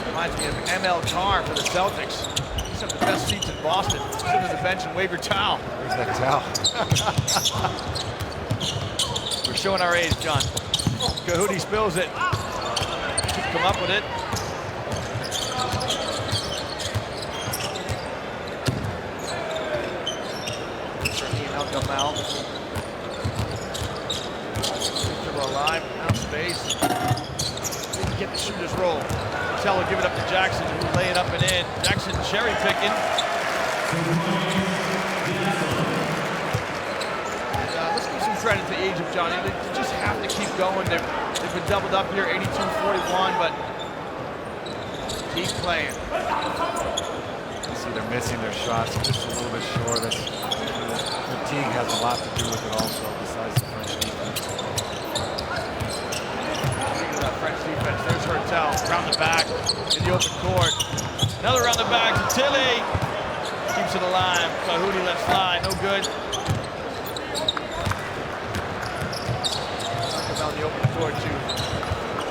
Reminds me of ML Carr for the Celtics. He's some of the best seats in Boston. Sit on the bench and wave your towel. Where's that towel? We're showing our age, John. Kahudi spills it. Come up with it. Gamal. Alive, now space. Didn't get the shooter's roll. Hertel will give it up to Jackson, who lay it up and in. Jackson cherry picking. Let's give some credit to Egypt, Johnny. They just have to keep going. They've been doubled up here, 82-41, but keep playing. See they're missing their shots just a little bit short. Fatigue has a lot to do with it also, besides the French defense. Speaking of that French defense, there's Hertel around the back in the open court. Another around the back to Tilly. Keeps it alive. Kahudi lets fly, no good. Down the open court to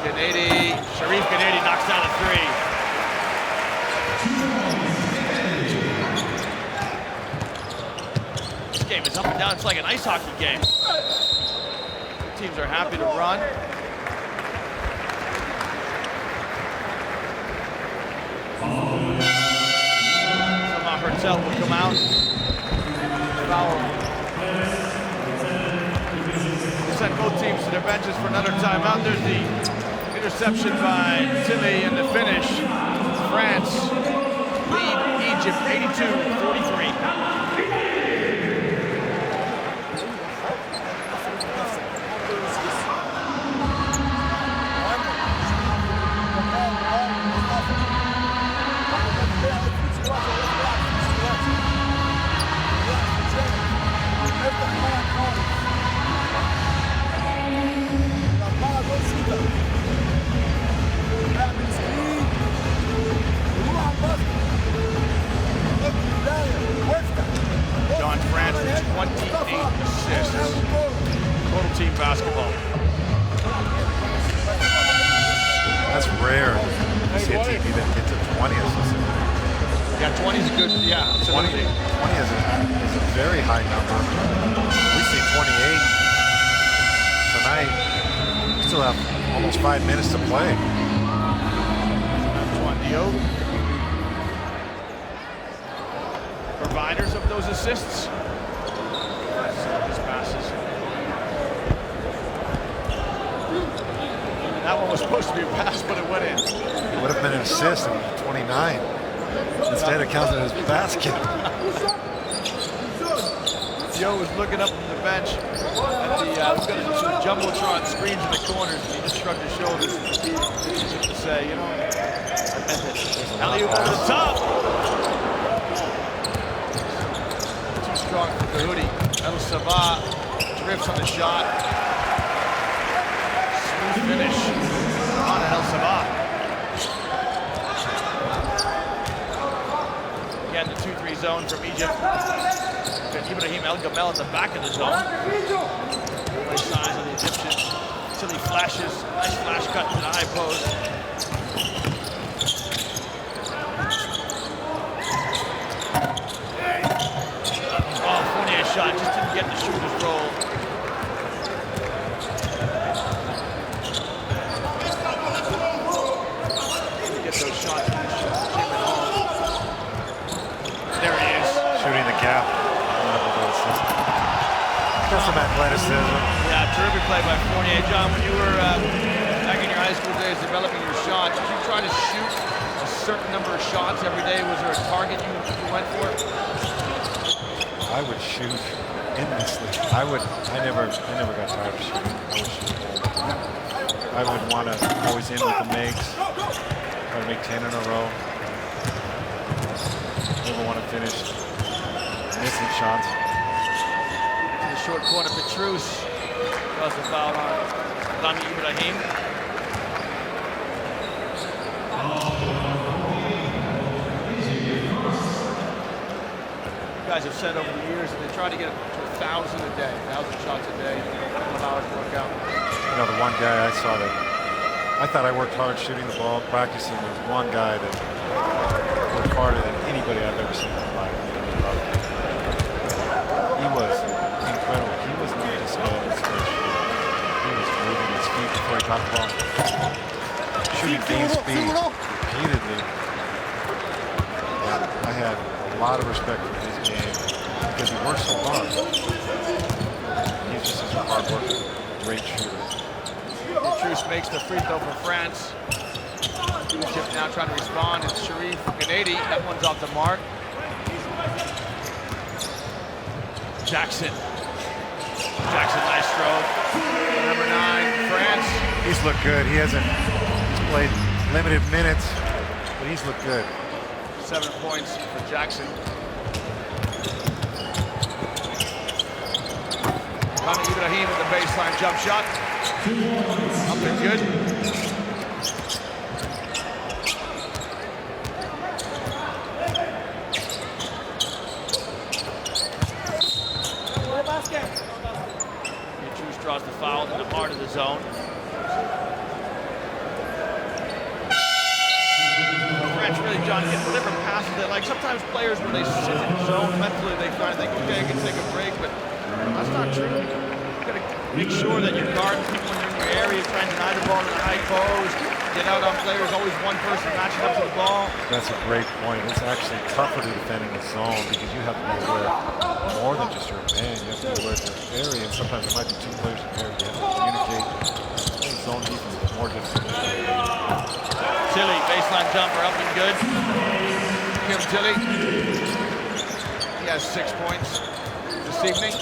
Gennady. Sharif Gennady knocks down a three. This game is up and down. It's like an ice hockey game. Teams are happy to run. Somehow Hertel will come out. Foul. Send both teams to their benches for another timeout. There's the interception by Tilly and the finish. France lead Egypt 82-43. John France with 28 assists. Total team basketball. That's rare. You see a team that gets to 20 assists. Yeah, 20 is good. Yeah, 20 is a very high number. We see 28 tonight. We still have almost 5 minutes to play. Antoine Diop. Providers of those assists. His passes. That one was supposed to be a pass, but it went in. It would have been an assist at 29. Instead, it counted as basket. Joe was looking up from the bench at the Jumbotron screens in the corners, and he just shrugged his shoulders to say, you know, alley-oop over the top. Too strong for Kahudi. El Sabah drifts on the shot. Smooth finish on El Sabah. Again, the 2-3 zone from Egypt. Ibrahim El Gamel at the back of the zone. Play size of the Egyptians. Tilly flashes. Nice flash cut to the high post. Oh, Fournier's shot just didn't get the shooter's roll. Get those shots. There he is. Shooting the gap. Got some athleticism. Yeah, terrific play by Fournier. John, when you were back in your high school days developing your shot, did you try to shoot a certain number of shots every day? Was there a target you went for? I would shoot endlessly. I never got tired of shooting. I would shoot. I would want to always end with the makes. Try to make 10 in a row. Never want to finish missing shots. In the short corner, Petrus draws the foul on Lami Ibrahim. You guys have said over the years that they try to get to 1,000 a day, 1,000 shots a day, a couple of hours to work out. You know, the one guy I saw that I thought I worked hard shooting the ball, practicing. There was one guy that worked harder than anybody I've ever seen in my life. He was incredible. He was not just good at his He was moving his feet before he caught the ball. Shooting game speed repeatedly. And I had a lot of respect for his game because he worked so hard. He's just such a hard worker, great shooter. Petrus makes the free throw for France. Egypt now trying to respond. It's Sharif Gennady. That one's off the mark. Jackson, nice stroke. Number 9, France. He's looked good. He's played limited minutes, but he's looked good. 7 points for Jackson. Conor Ibrahim with the baseline jump shot. Up and good. Juice draws the foul in the heart of the zone. French really, John, get whatever passes they like. Sometimes players, when they sit in the zone mentally, they kind of think, okay, I can take a break, but that's not true. You got to make sure that you're guarding people when you're in your area, trying to deny the ball in the high post, get out on players, always one person matching up to the ball. That's a great point. It's actually tougher to defend in the zone because you have to be aware more than just your man. You have to be aware of your area, and sometimes there might be 2 players in the area. You have to communicate. Zone defense is more difficult. Tilly, baseline jumper, up and good. Kim Tilly. He has 6 points this evening.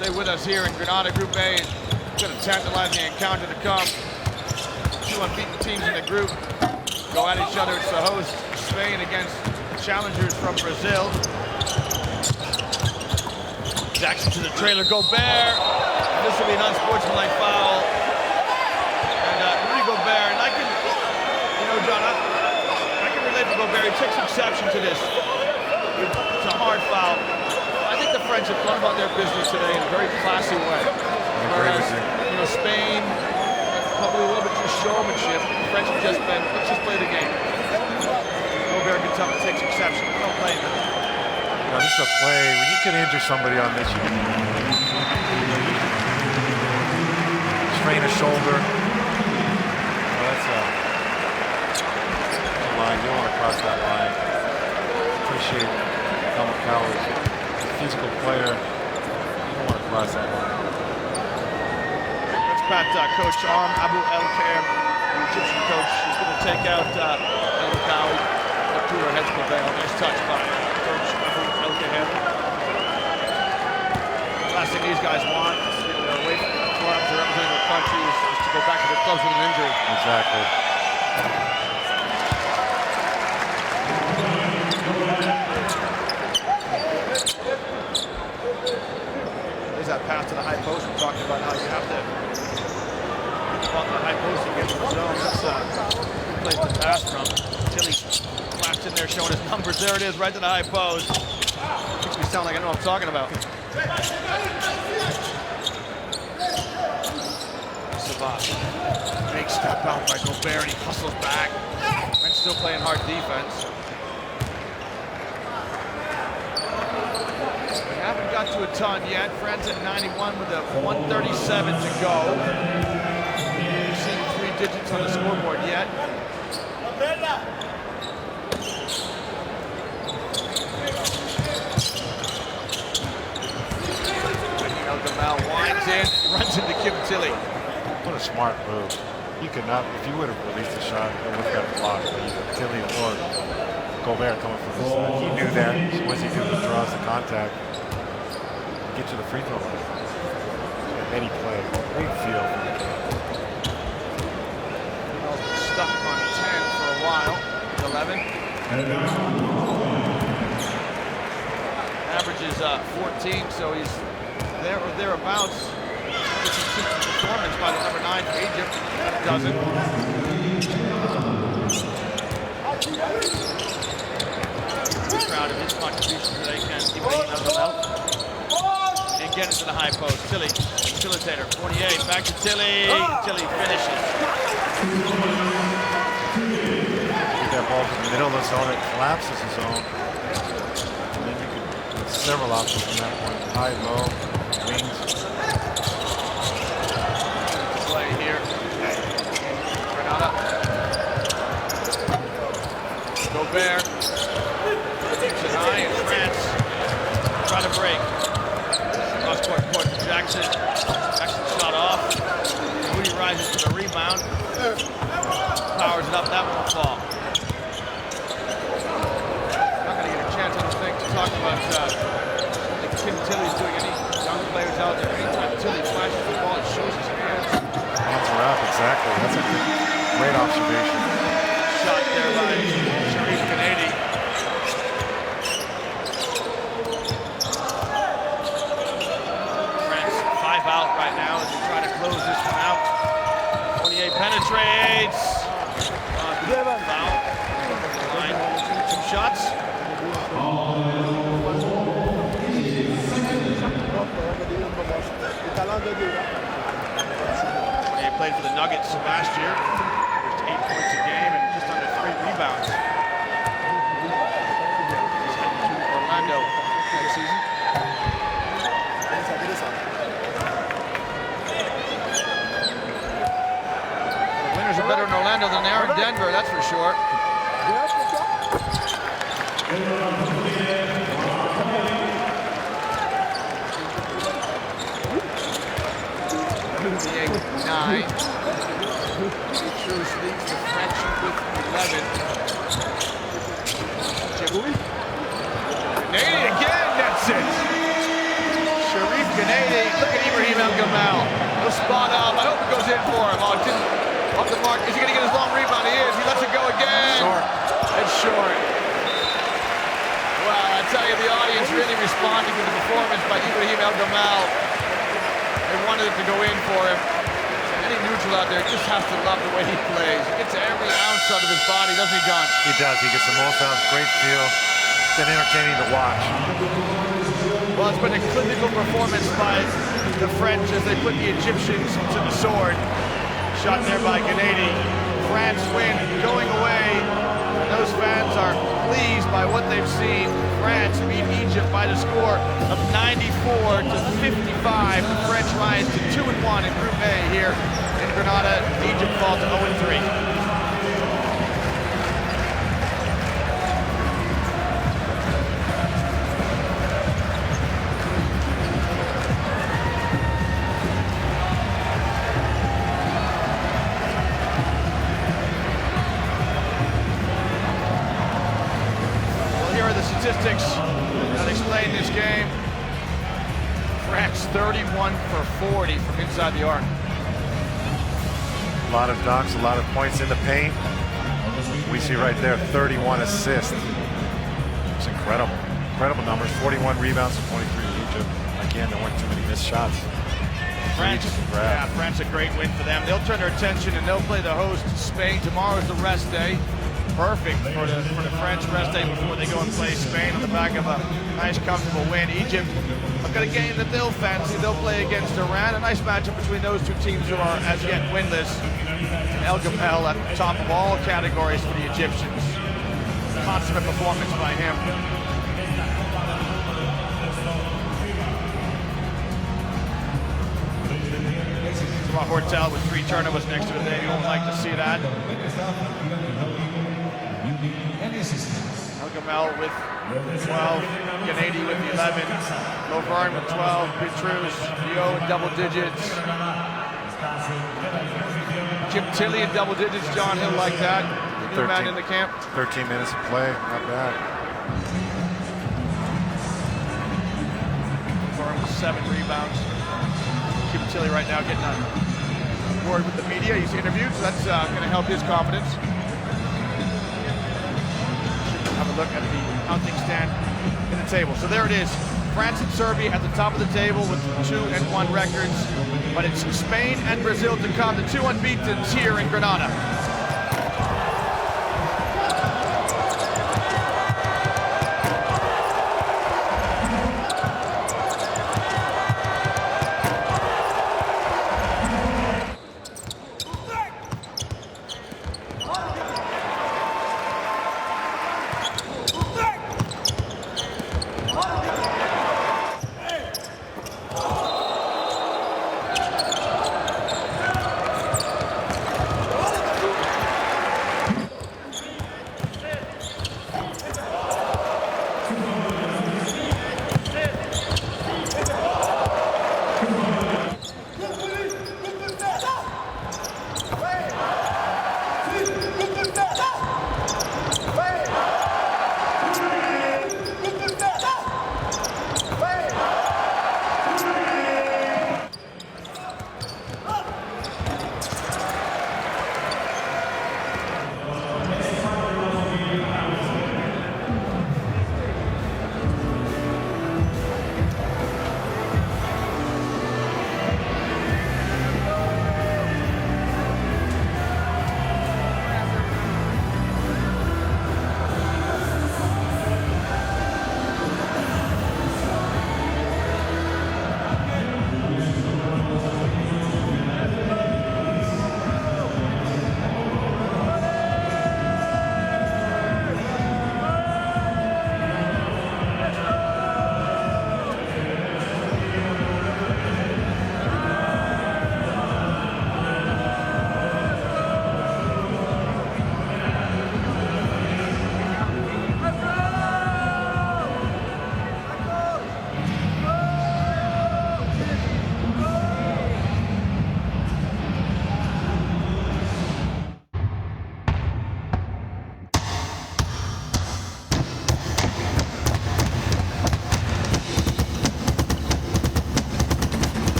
Stay with us here in Granada Group A. It's been a tantalizing encounter to come. 2 unbeaten teams in the group go at each other. It's the host, Spain, against the challengers from Brazil. Jackson to the trailer, Gobert. And this will be an unsportsmanlike foul. And Rudy Gobert, and I can, you know, John, I can relate to Gobert. He takes exception to this. It's a hard foul. I think the French have gone about their business today in a very classy way. Whereas, you know, Spain, probably a little bit too showmanship. The French have just been, let's just play the game. Gobert can tell him takes exception. I don't blame him. You know, this is a play when you can injure somebody on this. You strain a shoulder. Well, that's a line. You don't want to cross that line. Appreciate Thomas Cowers, a physical player. You don't want to cross that line. Let's pat Coach Arm Abu El Khair, the Egyptian coach. He's going to take out El Kawi. Up to her heads prevail. Nice touch by Coach Abu El Khair. Last thing these guys want is to get away from the clubs or representing their countries is to go back to their clubs with an injury. Exactly. There's that pass to the high post. We're talking about how you have to bump the high post to get to the zone. That's a good place to pass from. Tilly flashed in there showing his numbers. There it is, right to the high post. Makes me sound like I know what I'm talking about. Sabat. Big step out by Gobert, and he hustles back. French still playing hard defense. We haven't got to a ton yet. France at 91 with a 137 to go. We've seen 3 digits on the scoreboard yet. Gamal winds in, runs into Kim Tilly. What a smart move. You could not, if you would have released the shot, it would have got blocked by either Tilly or Gobert coming from the side. He knew that. So once he do the draws, the contact, get to the free throw line. Any play, great feel for the game. Bell's been stuck on 10 for a while. 11. Averages 14, so he's there or thereabouts. This is just a performance by the number 9 for Egypt. That doesn't. Proud of his contribution today. Can't keep it out of the mouth. And get into the high post. Tilly, facilitator, 48. Back to Tilly. Tilly finishes. Get that ball from the middle of the zone, it collapses the zone. And then you could have several options from that point. High, low, wings. Play here. Granada. Gobert. Keeps it high, and France try to break. Cross court to Jackson. Jackson shot off. Rudy rises to the rebound. Powers it up, that won't fall. Not going to get a chance, I don't think, to talk about if Kim Tilly's doing any young players out there. Anytime Tilly flashes the ball, it shows his hands. Hands are up, exactly. That's a great observation. Shot there by Sharif Kanay. He played for the Nuggets last year. Just 8 points a game and just under 3 rebounds. He's heading to Orlando next season. The Winners are better in Orlando than they are in Denver, that's for sure. Nine. Truce leads the French with 11. Gennady again, that's it. Sharif Gennady, look at Ibrahim El-Gamal. He'll spot up, I hope it goes in for him. Oh, it didn't, off the mark. Is he gonna get his long rebound? He is, he lets it go again. Short. It's short. Wow, I tell you, the audience really responding to the performance by Ibrahim El-Gamal. They wanted it to go in for him. Any neutral out there just has to love the way he plays. He gets every ounce out of his body, doesn't he, John? He does. He gets the most out. Great feel. It's been entertaining to watch. Well, it's been a clinical performance by the French as they put the Egyptians to the sword. Shot there by Gennady. France win, going away. And those fans are pleased by what they've seen. France beat Egypt by the score of 94 to 55. The French rise to 2-1 in Group A here in Granada. Egypt falls to 0-3. Statistics that explain this game. France 31 for 40 from inside the arc. A lot of dunks, a lot of points in the paint. We see right there 31 assists. It's incredible. Incredible numbers. 41 rebounds and 23 to Egypt. Again, there weren't too many missed shots. France, yeah, France a great win for them. They'll turn their attention and they'll play the host Spain. Tomorrow's the rest day. Perfect for the French rest day before they go and play Spain on the back of a nice, comfortable win. Egypt have got a game that they'll fancy. They'll play against Iran. A nice matchup between those two teams who are as yet winless. El-Gamal at the top of all categories for the Egyptians. Consummate performance by him. Hortel with 3 turnovers next to his name. You won't like to see that. El-Gamal with 12, Gennady with 11, Lovern with 12, Petrus, Dio in double digits. Jim Tilley in double digits, John Hill like that. The new man in the camp. 13 minutes of play, not bad. Lovern with 7 rebounds. Jim Tilley right now getting on board with the media. He's interviewed, so that's going to help his confidence. Have a look at the counting stand in the table. So there it is. France and Serbia at the top of the table with 2-1 records. But it's Spain and Brazil to come, the 2 unbeatens here in Granada.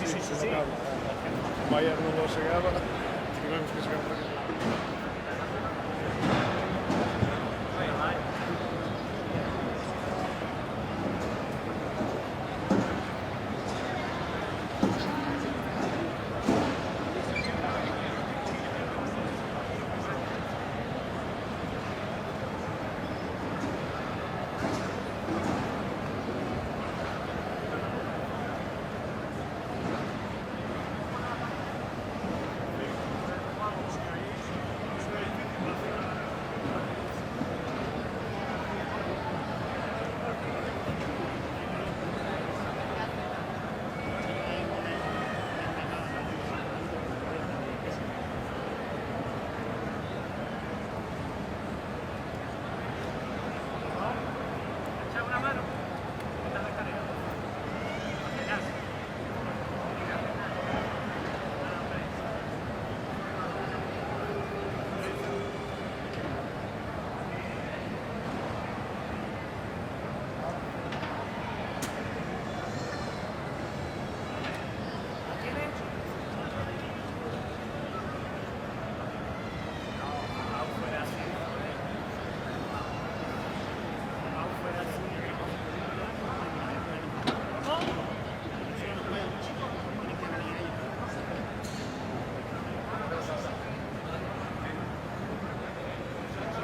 sí, sí. Bayern no lo chegava, tivemos que jogar para cá.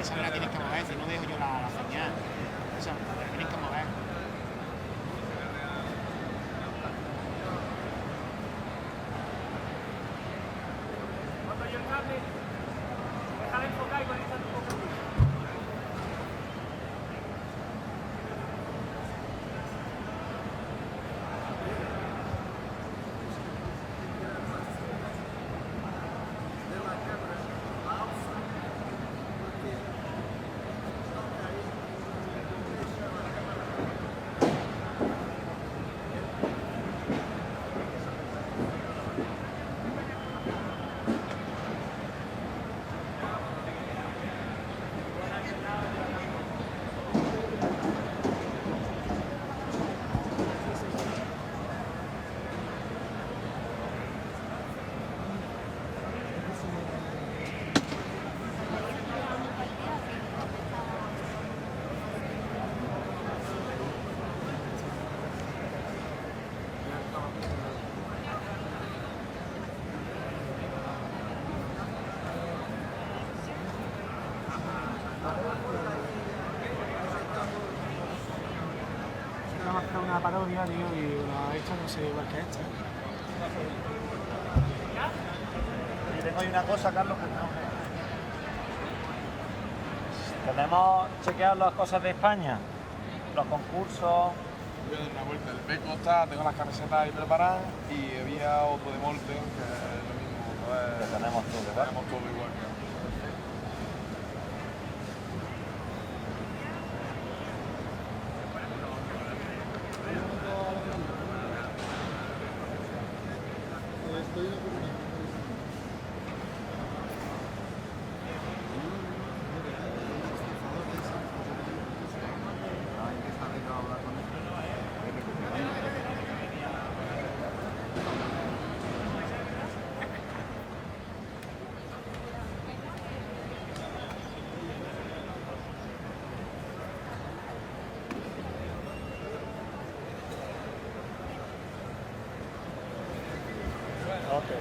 Esa no la tienes que mover, si no dejo yo la señal. Esa la tienes que mover. Cuando yo encarne, deja de enfocar y conecta un poco. Una parodia, tío, y esta no sé igual que esta. Y tengo ahí una cosa, Carlos, que no. Tenemos chequeado las cosas de España, los concursos. Voy a dar una vuelta. El Beco está, tengo las camisetas ahí preparadas y había otro de Molten, que es lo mismo. Que tenemos todo, ¿verdad? Tenemos todo igual. Okay.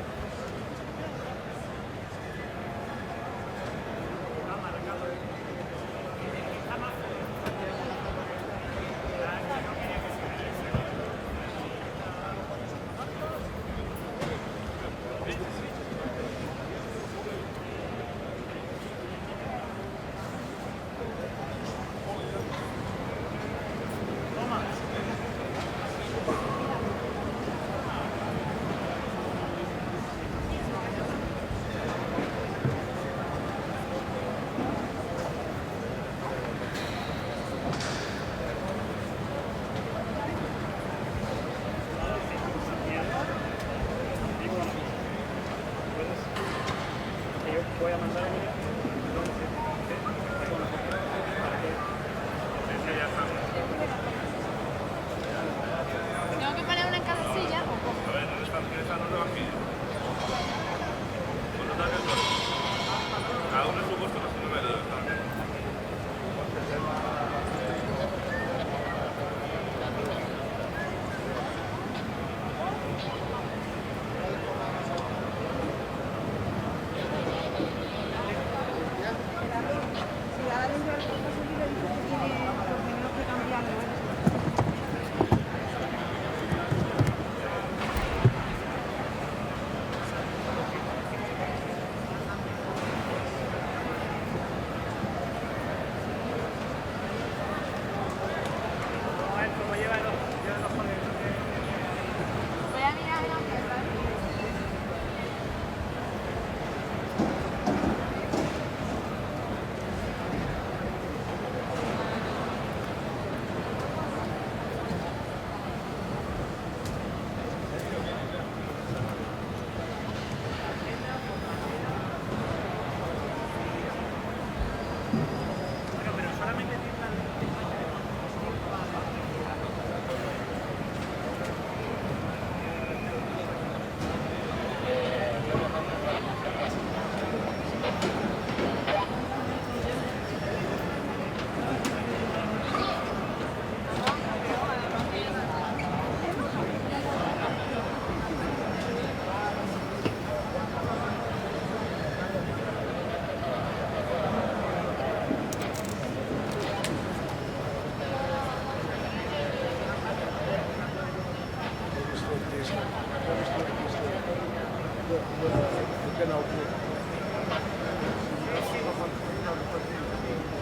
Voy a mandar el video. ¿Tengo que poner una en cada silla o cómo?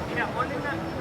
Mira, ponle una liga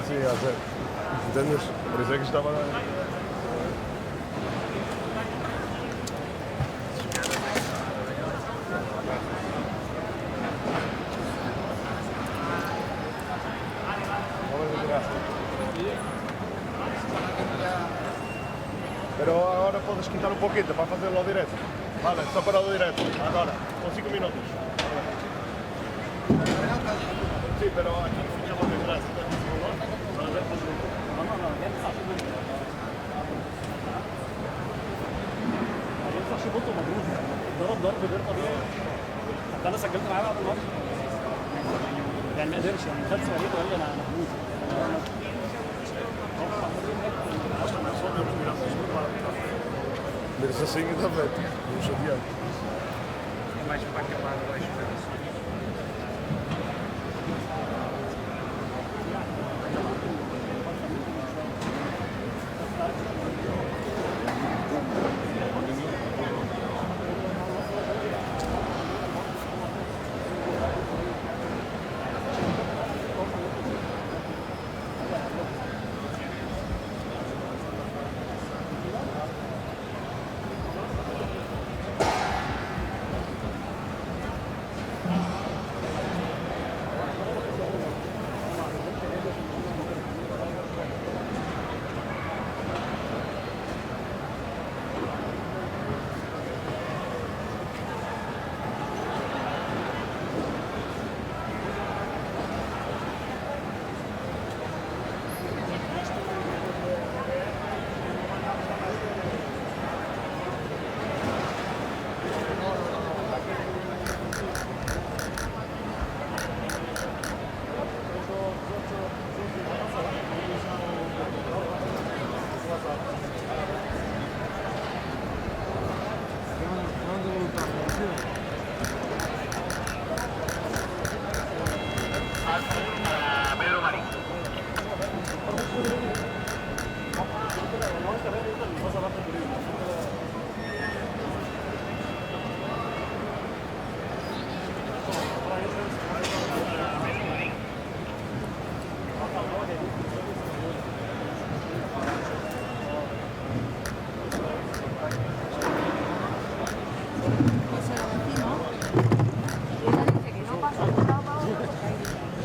Sí, hacer. ¿Entiendes? Por eso es que estaba... Pero agora podes quitar un poquito para facelo directo. Vale, está parado directo. Agora, con 5 minutos. Sí, pero aquí fichamos detrás. ضرب غير طبيعي. انا سجلت معاه بعد الماتش يعني ما قدرش يعني خد سريع وقال لي انا هموت. Eles assim ainda velho, não chateado. É mais para acabar hoje.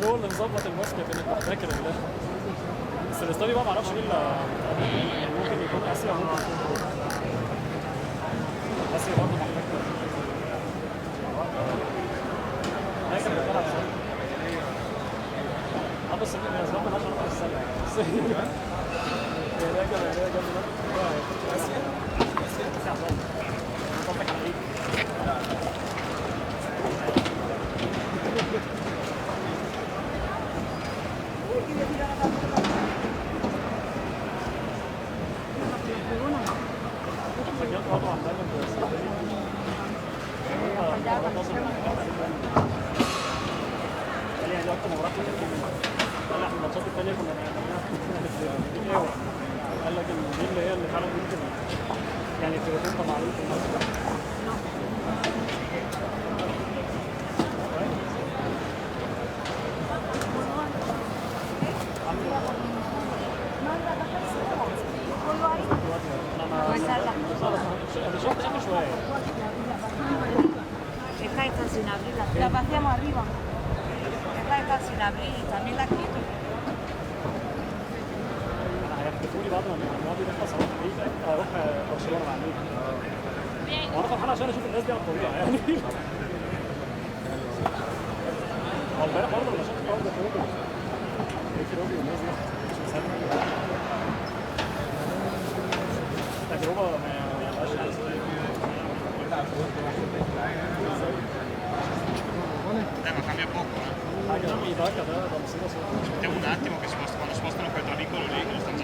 هو اللي مظبط المشكله في انك فاكر ده. بس الاستاديو بقى معرفش مين يعني ممكن يكون اسيا، ممكن يكون اسيا برضه محتاج لكن بتلعب سله. بس الاسباب مالهاش علاقه بالسله يعني. يا راجل يا راجل اسيا اسيا عشان بطلتك على ايه؟ الماتشات الثانيه كنا بنعملها قال لك ان دي اللي هي اللي فعلا ممكن يعني تبقى تبقى معروفه الناس. انا شفت اخر شويه. Esta está sin abrir, la vaciamos arriba. Esta está sin abrir y también la quito. انا هيحدفوا لي بعد ما الماضي ده خلاص اروح برشلونه مع النادي. وانا فرحان عشان اشوف الناس دي على الطبيعه يعني. هو امبارح برضه لما شفت الارض فوق الكروبي والناس دي مش مسافر. تجربه ما لهاش Ma cambia poco, حاجه في ايدك ده مصيبه. Sentiamo un attimo che quando spostano quel trabicolo lì, che lo stanno